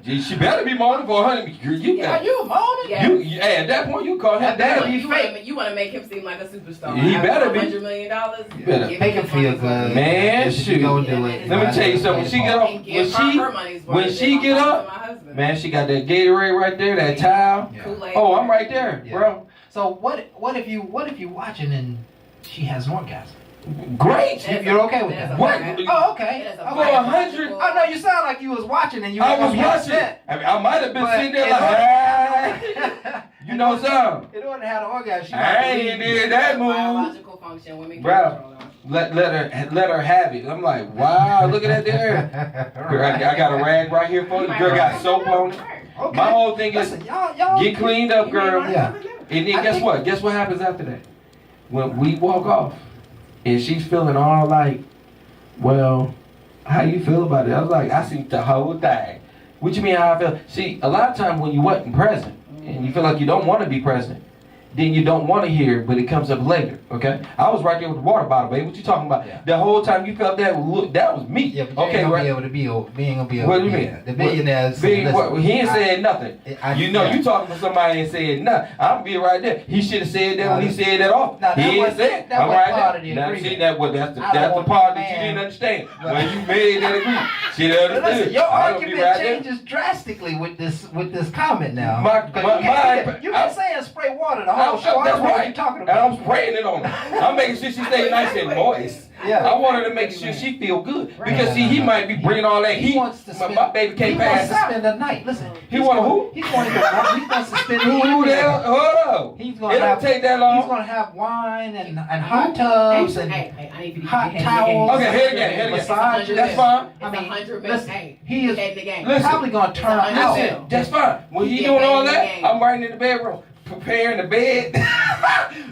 She better be moaning for $100. Girl, you got. Are you moaning? Yeah. At that point, you call him daddy. You want to make him seem like a superstar. He better be. $100 million. You better make him feel good. Man, shoot. Go do it. Let me tell you something. When she get up, when she get up, man, she got that Gatorade right there, that towel. Yeah. Oh, I'm right there, bro. So what if you watching and she has an orgasm? Great. You're okay with that? What? Oh, okay. For 100. Oh no, you sound like you was watching and you. I was watching. I might have been sitting there like, hey. You know something? In order to have an orgasm, I ain't did that move. Biological function, women bro. Let her have it. I'm like, wow, look at that there. Girl, I got a rag right here for you. Girl got soap on it. Okay. My whole thing is get cleaned up, girl. Yeah. And then guess what? Guess what happens after that? When we walk off and she's feeling all like, well, how you feel about it? I was like, I see the whole thing. What you mean how I feel? See, a lot of times when you wasn't present and you feel like you don't want to be present, then you don't want to hear, but it comes up later, okay? I was right there with the water bottle, baby. What you talking about? Yeah. The whole time you felt that, look, that was me. Yeah, but you ain't gonna be able to be over. What do you mean? The billionaires. He ain't saying nothing. You talking to somebody and saying nothing. I'm be right there. He should have said that when he said that off. He ain't said. I'm right there. Now, see, that's the part that you didn't understand. When you made that agreement, she understood. Listen, your argument changes drastically with this comment now. You've been saying spray water the whole show. That's what right. you talking about. And I'm spraying it on her. I'm making sure she stays nice and moist. Yeah. I want her to make sure she feel good. Because see, he might be bringing all that heat. He wants to spend, my baby can't pass. He wants to spend the night. Listen. He want who? He wants to spend the Who the hell? Hold on. It don't take that long. He's going to have wine and hot tubs and hot towels. Okay, head again. Massages. That's fine. I mean, 100 minutes. He is probably going to turn out. That's fine. When he doing all that, I'm right in the bedroom. Preparing the bed,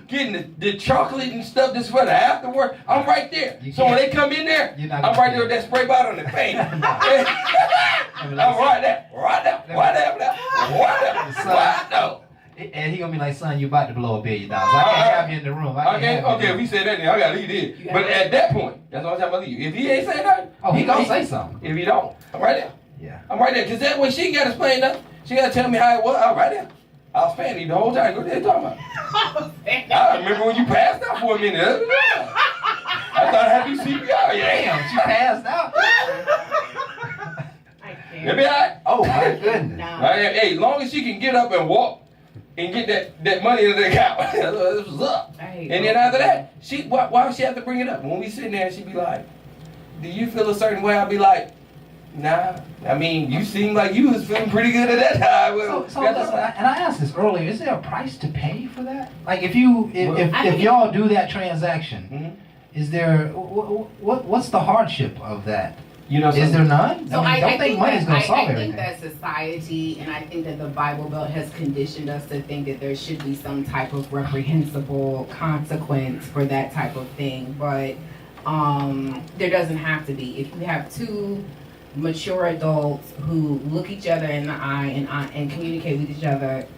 getting the chocolate and stuff that's for the afterward. I'm right there. So when they come in there, I'm right there with that spray bottle and the paint. I'm right there. And he gonna be like, son, you about to blow $1 billion. I can't have you in the room. Okay, if he said that, then I gotta leave it. But at that point, that's the only time I leave. If he ain't saying nothing, he gonna say something. If he don't, I'm right there. Yeah. I'm right there. Because that way she gotta explain nothing. She gotta tell me how it was. I'm right there. I was fanning the whole time. What are they talking about? I remember when you passed out for a minute. I thought I had to do CPR. Damn, she passed out. It be all right. Oh, my goodness. Hey, as long as she can get up and walk and get that money in the account, this was up. And then after that, why would she have to bring it up? When we sitting there, she'd be like, do you feel a certain way? I'd be like, nah. I mean, you seem like you was feeling pretty good at that time. So listen, and I asked this earlier, is there a price to pay for that? Like if y'all do that transaction, is there, what's the hardship of that? Is there none? So I don't think money's going to solve everything. I think that society, and I think that the Bible Belt has conditioned us to think that there should be some type of reprehensible consequence for that type of thing, but there doesn't have to be. If you have two mature adults who look each other in the eye and communicate with each other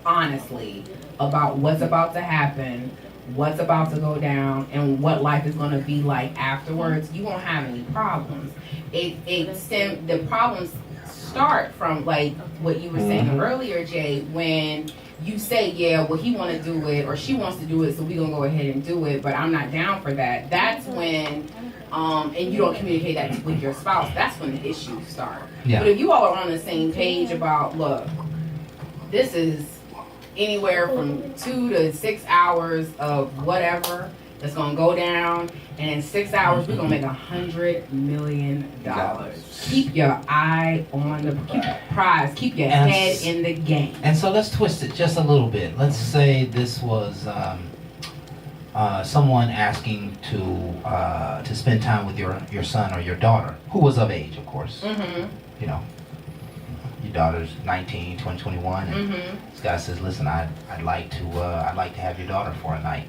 honestly about what's about to happen, what's about to go down, and what life is going to be like afterwards, you won't have any problems. The problems start from like what you were saying earlier, Jay, when you say, yeah, well, he want to do it or she wants to do it, so we're going to go ahead and do it, but I'm not down for that. That's when, and you don't communicate that with your spouse, that's when the issues start. Yeah. But if you all are on the same page about, look, this is anywhere from 2 to 6 hours of whatever that's going to go down, and in 6 hours, we're going to make $100 million. Keep your eye on the prize. Keep your head in the game. And so let's twist it just a little bit. Let's say this was someone asking to spend time with your son or your daughter, who was of age, of course. You know, your daughter's 19, 20, 21, and this guy says, "Listen, I'd like to have your daughter for a night."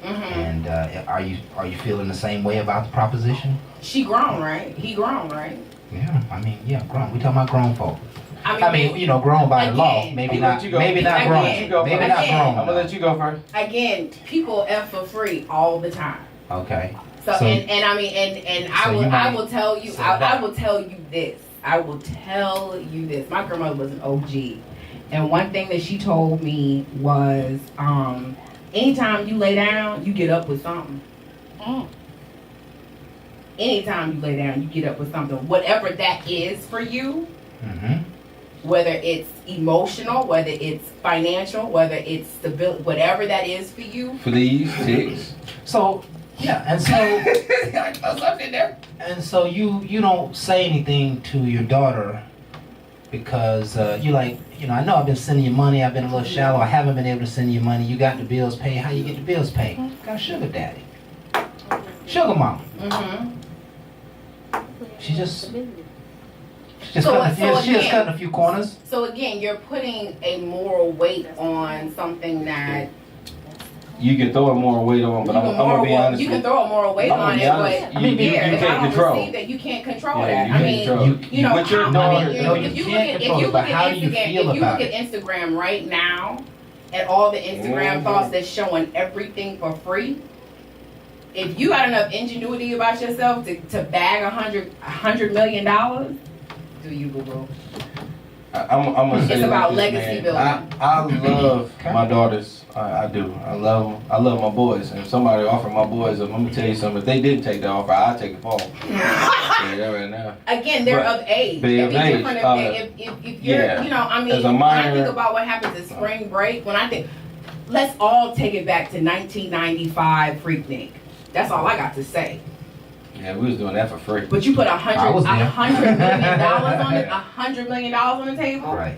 And are you feeling the same way about the proposition? She grown, right? He grown, right? Yeah, I mean, yeah, grown. We talking about grown folk. I mean, you know, grown by the law. Maybe not grown. Maybe not grown. I'm gonna let you go first. Again, people F for free all the time. Okay. So and I mean and I will tell you I will tell you this. I will tell you this. My grandmother was an OG, and one thing that she told me was, anytime you lay down, you get up with something. Anytime you lay down, you get up with something. Whatever that is for you, whether it's emotional, whether it's financial, whether it's stability, whatever that is for you. Fleas, ticks. So, yeah, and so and so you don't say anything to your daughter because you like, you know, I know I've been sending you money, I've been a little shallow, I haven't been able to send you money, you got the bills paid. How you get the bills paid? Got a sugar daddy. Sugar mama. She just cutting a few corners. So again, you're putting a moral weight on something that you can throw a moral weight on, but I'm gonna be honest. You can throw a moral weight on it, but you can't control. That you can't control that. I mean, you know, with your daughter, if you look at Instagram right now, at all the Instagram thoughts that's showing everything for free. If you got enough ingenuity about yourself to bag $100 million, do you, Google? I'm gonna say it's about legacy building. I love my daughters. I do. I love my boys. And if somebody offered my boys, I'm gonna tell you something. If they didn't take the offer, I'll take the fall. Yeah, right now. Again, they're of age. They're of age. If you're, you know, I mean, when I think about what happens at spring break, let's all take it back to 1995 Freaknik. That's all I got to say. Yeah, we was doing that for free. But you put $100 million on the table. Right.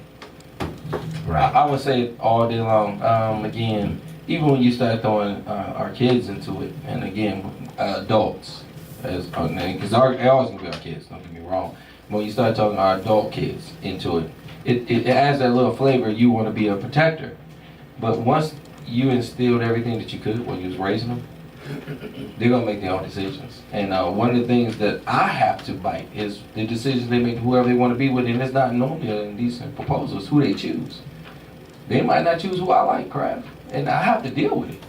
I would say it all day long. Again, even when you start throwing our kids into it, and again, adults, because they're always gonna be our kids. Don't get me wrong. When you start talking our adult kids into it, it adds that little flavor. You want to be a protector, but once you instilled everything that you could when you was raising them, they're gonna make their own decisions. And one of the things that I have to bite is the decisions they make to whoever they want to be with, and it's not normally in decent proposals who they choose. They might not choose who I like, crap, and I have to deal with it.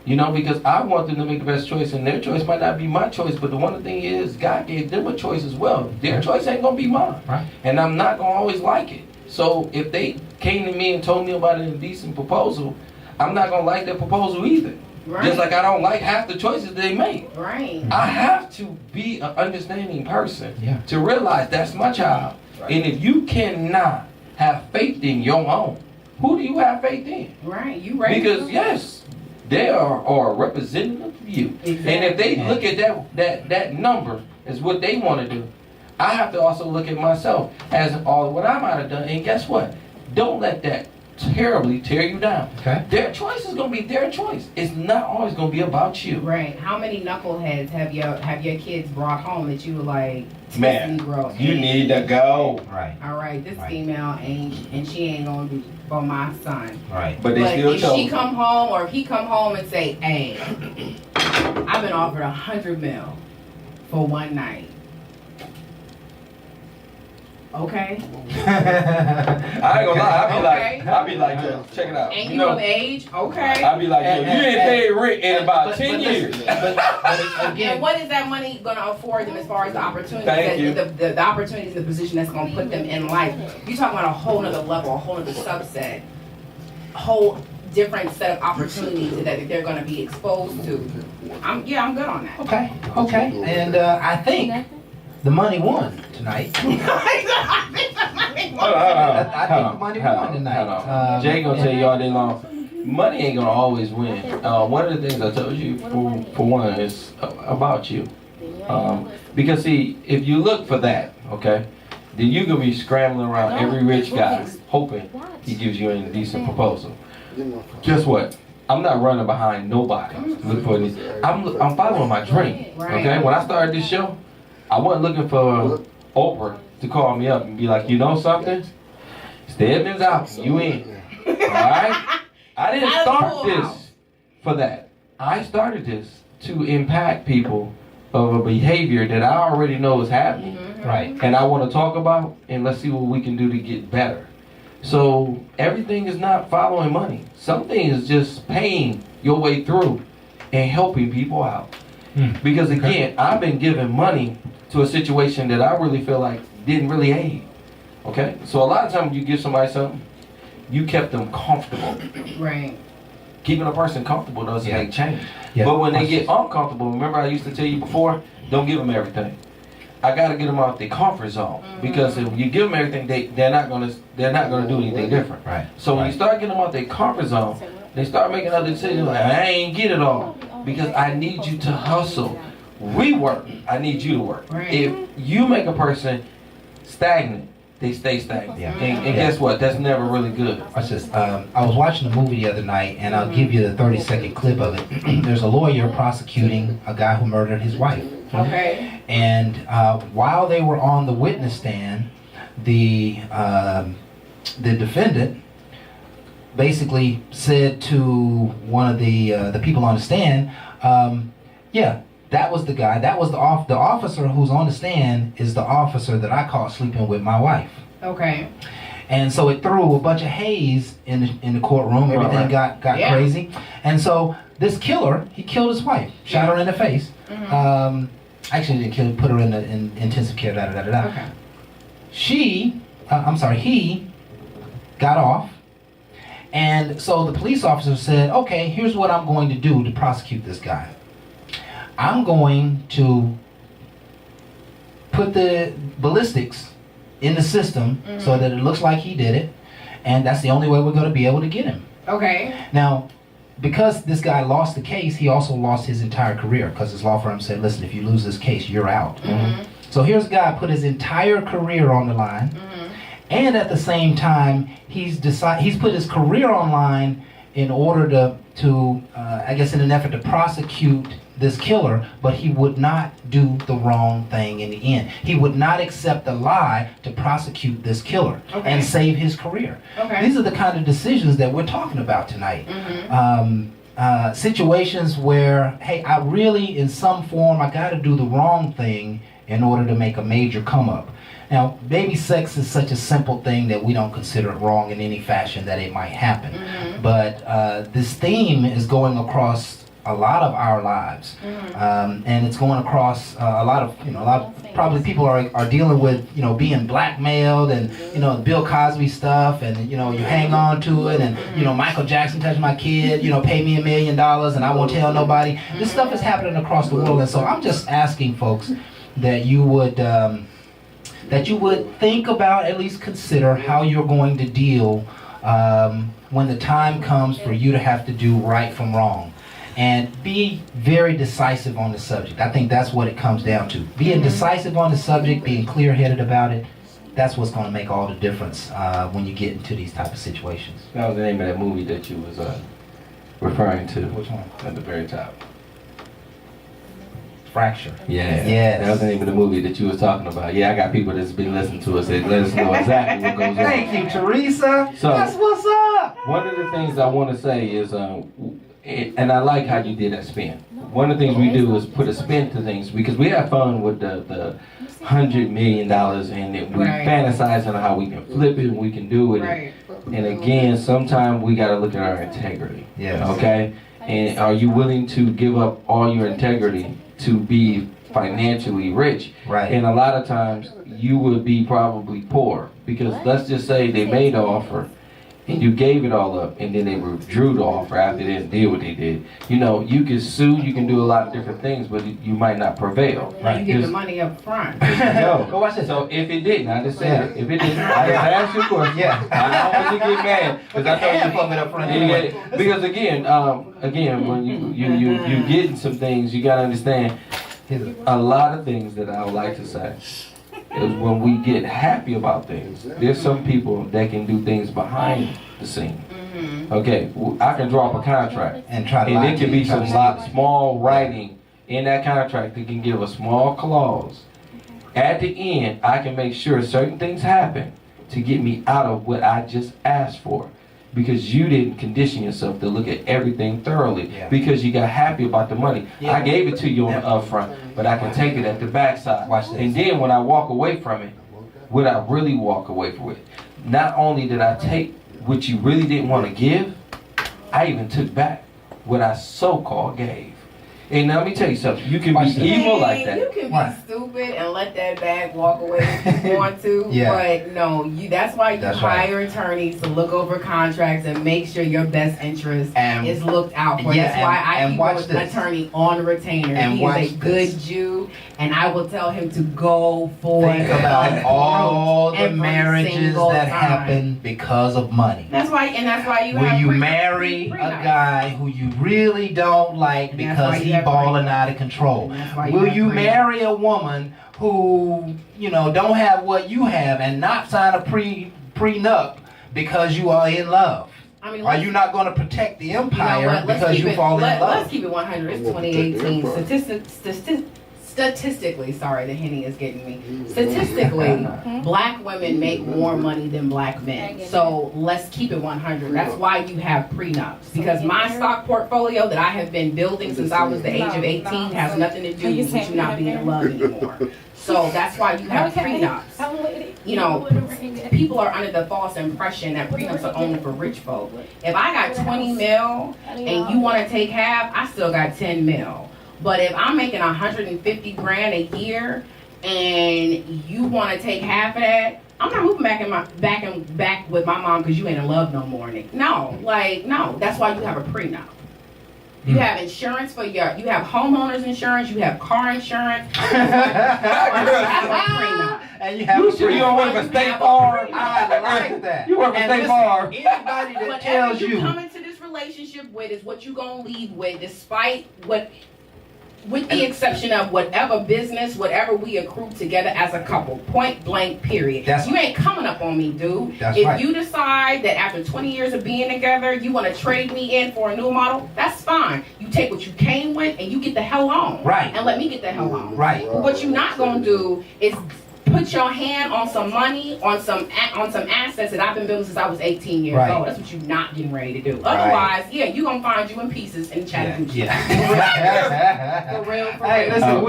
You know, because I want them to make the best choice, and their choice might not be my choice. But the one thing is, God gave them a choice as well. Their choice ain't gonna be mine, and I'm not gonna always like it. So if they came to me and told me about an indecent proposal, I'm not gonna like their proposal either. Right. Just like I don't like half the choices they make. Right. I have to be an understanding person to realize that's my child. Right. And if you cannot have faith in your own, who do you have faith in? Right. You right. Because yes, they are a representative of you. Exactly. And if they look at that number as what they want to do, I have to also look at myself as all what I might have done. And guess what? Don't let that terribly tear you down. Okay. Their choice is gonna be their choice. It's not always gonna be about you. Right. How many knuckleheads have your kids brought home that you were like, man, you need to go. Right. All right. This female and she ain't gonna be for my son. Right. But if she come home or if he come home and say, hey, I've been offered $100 million for one night. Okay. I ain't gonna lie. Okay. I'll be like, check it out. And you of age? Okay. I'll be like, yo, you ain't paid rent in about 10 years. And Again, what is that money going to afford them as far as the opportunities? Thank you. The opportunities, the position that's going to put them in life. You're talking about a whole nother level, a whole nother subset, a whole different set of opportunities that they're going to be exposed to. I'm good on that. okay. And I think the money won tonight. I think the money won tonight. Jay gonna tell you all day long, money ain't gonna always win. One of the things I told you, for one, is about you. Because see, if you look for that, okay, then you're gonna be scrambling around every rich guy hoping he gives you a decent proposal. Guess what? I'm not running behind nobody. Look for this. I'm following my dream. Okay. When I started this show, I wasn't looking for Oprah to call me up and be like, you know something? Stedman's out. You in. All right? I didn't start this for that. I started this to impact people of a behavior that I already know is happening. Right. And I want to talk about, and let's see what we can do to get better. So everything is not following money. Some things is just paying your way through and helping people out. Because again, I've been giving money to a situation that I really feel like didn't really aid. Okay? So a lot of times you give somebody something, you kept them comfortable. Right. Keeping a person comfortable doesn't make change. Yeah. But when they get uncomfortable, remember I used to tell you before, don't give them everything. I gotta get them out their comfort zone. Because if you give them everything, they're not gonna do anything different. Right. So when you start getting them out their comfort zone, they start making other decisions like, I ain't get it all. Because I need you to hustle. We work. I need you to work. Right. If you make a person stagnant, they stay stagnant. Yeah. And guess what? That's never really good. Watch this. I was watching a movie the other night, and I'll give you the 30-second clip of it. There's a lawyer prosecuting a guy who murdered his wife. Okay. And while they were on the witness stand, the defendant basically said to one of the people on the stand, yeah, that was the guy. That was the officer who's on the stand is the officer that I caught sleeping with my wife. Okay. And so it threw a bunch of haze in the courtroom. Everything got crazy. And so this killer, he killed his wife, shot her in the face. Actually, didn't kill, put her in intensive care. Okay. He got off. And so the police officer said, okay, here's what I'm going to do to prosecute this guy. I'm going to put the ballistics in the system so that it looks like he did it, and that's the only way we're going to be able to get him. Okay. Now, because this guy lost the case, he also lost his entire career because his law firm said, listen, if you lose this case, you're out. So here's a guy put his entire career on the line, and at the same time, he's put his career on line in order to I guess in an effort to prosecute this killer, but he would not do the wrong thing in the end. He would not accept a lie to prosecute this killer and save his career. These are the kind of decisions that we're talking about tonight. Situations where, hey, I really, in some form, I got to do the wrong thing in order to make a major come up. Now, maybe sex is such a simple thing that we don't consider it wrong in any fashion that it might happen. But this theme is going across a lot of our lives, and it's going across a lot of probably people are dealing with being blackmailed and the Bill Cosby stuff, and you hang on to it, and Michael Jackson touched my kid, pay me $1 million and I won't tell nobody. This stuff is happening across the world, and so I'm just asking folks that you would think about, at least consider how you're going to deal when the time comes for you to have to do right from wrong. And be very decisive on the subject. I think that's what it comes down to. Being decisive on the subject, being clear-headed about it, that's what's going to make all the difference when you get into these type of situations. That was the name of that movie that you was referring to. Which one? At the very top. Fracture. Yeah. Yes. That was the name of the movie that you was talking about. Yeah, I got people that's been listening to us that let us know exactly what goes on. Thank you, Teresa. So, that's what's up. One of the things I want to say is, and I like how you did that spin. one of the things we do is put a spin to things because we have fun with the $100 million and we fantasize on how we can flip it and we can do it. Right. And again, sometimes we got to look at our integrity. Yes. Okay? And are you willing to give up all your integrity to be financially rich? Right. And a lot of times you would be probably poor because let's just say they made the offer and you gave it all up and then they withdrew the offer after they didn't do what they did. You know, you can sue, you can do a lot of different things, but you might not prevail. You get the money up front. No. Go watch this. So if it didn't, I just said it. If it didn't, I just asked you a question. Yeah. I don't want you to get mad because I thought you fucking up front Yeah, anyway. because again, when you getting some things, you gotta understand a lot of things that I would like to say is when we get happy about things. There's some people that can do things behind the scene. Okay, I can draw up a contract And try to and lie there to can you, be try to some steal it. small writing in that contract that can give a small clause. At the end, I can make sure certain things happen to get me out of what I just asked for. Because you didn't condition yourself to look at everything thoroughly. Yeah. Because you got happy about the money. Yeah. I gave it to you on the upfront, but I can take it at the backside. Watch this. And then when I walk away from it, what I really walk away from it, not only did I take what you really didn't want to give, I even took back what I so-called gave. And now let me tell you something. You can Watch be this. evil like that. You can Right. be stupid and let that bag walk away if you want to, Yeah. but no, that's why you That's right. hire attorneys to look over contracts and make sure your best interest And- is looked out for. Yeah, That's why I and keep watch an this. attorney on retainer. And He watch is a good this. Jew, and I will tell him to go for Think about the all throat the every marriages single that time. happen because of money. That's why you Will have you pre- marry a prenup. guy who you really don't like And that's why because you he have balling prenup. out of control? And that's why Will have you prenup. marry a woman who, don't have what you have and not sign a prenup because you are in love? I mean, Are let's- you not going to protect the You know empire what? Let's because keep you it- fall in Let's love? keep it 100. It's 2018. Statistically, sorry, the Henny is getting me. Statistically, black women make more money than black men. So let's keep it 100. That's why you have prenups. Because my stock portfolio that I have been building since I was the age of 18 has nothing to do with you not being in love anymore. So that's why you have prenups. You know, people are under the false impression that prenups are only for rich folk. If I got 20 mil and you want to take half, I still got 10 mil. But if I'm making 150 grand a year and you want to take half of that, I'm not moving back with my mom because you ain't in love no more. No. That's why you have a prenup. You have insurance for you have homeowners insurance, you have car insurance. You have a prenup. And you have You sure you don't work for State Farm? I like that. You work for And State listen, Farm. Anybody that Whatever tells you you come into this relationship with is what you gonna leave with, despite with the exception of whatever business, whatever we accrue together as a couple, point blank, period. You ain't coming up on me, dude. That's if right. you decide that after 20 years of being together, you want to trade me in for a new model, that's fine. You take what you came with and you get the hell on. Right. And let me get the hell on. Right. But what you're not gonna do is put your hand on some money, on some assets that I've been building since I was 18 years Right. old. That's what you're not getting ready to do. Otherwise, yeah, you gonna find you in pieces in Chattanooga. Yeah. For real. Hey, listen,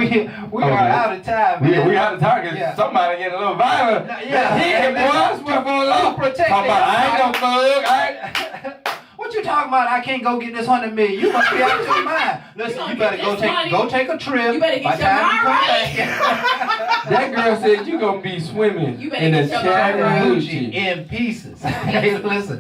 we are out of time, man. We out of target. Yeah. Somebody get a little violent. Yeah. Protect Talk about, I ain't no thug. What you talking about? I can't go get this 100 million. You must be out of your mind. Listen, you better go take a trip. You better By get your time you mind come right. That girl said you gonna be swimming You better in the get your mind right. Gucci Chattanooga. in pieces. Hey, listen.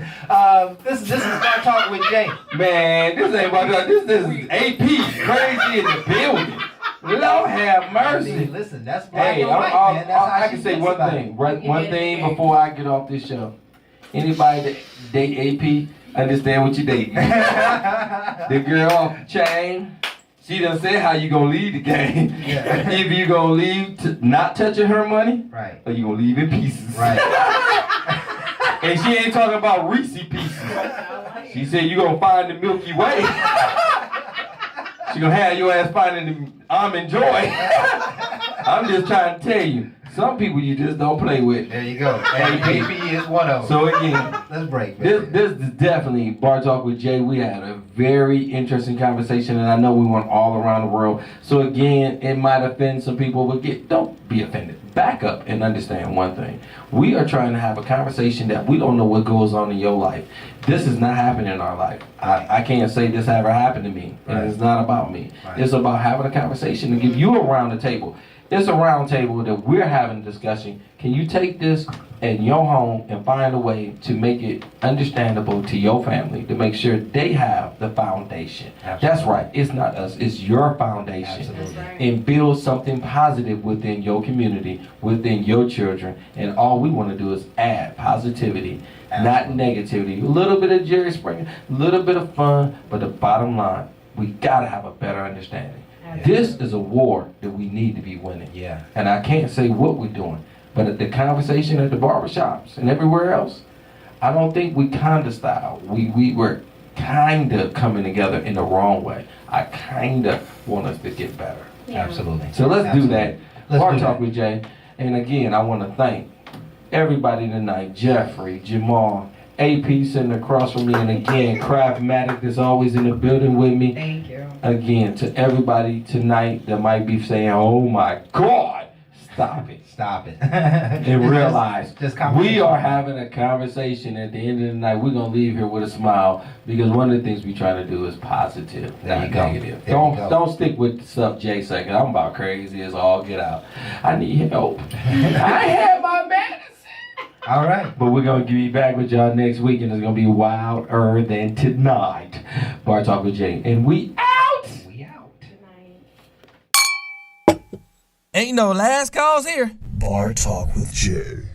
This is Start Talk with Jay. Man, this ain't about that. This is AP crazy in the building. Lord have mercy. Listen, that's black Hey, and white, man. That's how I she can say thinks one about thing. it. One thing before I get off this show. Anybody that date AP, understand what you dating. The girl off the chain, she done said how you gonna leave the game. Yeah. If you gonna leave not touching her money, Right. or you gonna leave in pieces. Right. And she ain't talking about Reese pieces. She said you gonna find the Milky Way. She gonna have your ass finding the almond joy. I'm just trying to tell you, some people you just don't play with. There you go. And AP is one of them. So again, Let's break, man. this is definitely Bar Talk with Jay. We had a very interesting conversation, and I know we went all around the world. So again, it might offend some people, but don't be offended. Back up and understand one thing. We are trying to have a conversation that we don't know what goes on in your life. This is not happening in our life. I can't say this ever happened to me, and it's not about me. It's about having a conversation to give you around the table. It's a round table that we're having a discussion. Can you take this in your home and find a way to make it understandable to your family, to make sure they have the foundation? Absolutely. That's right. It's not us. It's your foundation. Absolutely. Right. And build something positive within your community, within your children. And all we want to do is add positivity, not negativity. A little bit of Jerry Springer, a little bit of fun, but the bottom line, we got to have a better understanding. This is a war that we need to be winning. Yeah. And I can't say what we're doing, but at the conversation at the barbershops and everywhere else, I don't think we kinda style. We were kinda coming together in the wrong way. I kinda want us to get better. Yeah. Absolutely. So let's do that. Let's Talk with Jay. And again, I want to thank everybody tonight. Jeffrey, Jamal, AP sitting across from me, and again, Craftmatic is always in the building with me. Thank you. Again, to everybody tonight that might be saying, oh my God, stop it. Stop it. And realize just we are having a conversation. At the end of the night, we're going to leave here with a smile, because one of the things we try to do is positive, not negative. Don't stick with stuff Jay said, 'cause I'm about crazy as all get out. I need help. I have my medicine. All right. But we're going to be back with y'all next week, and it's going to be wilder than tonight. Bar Talk with Jay. And we out. We out. Ain't no last calls here. Bar Talk with Jay.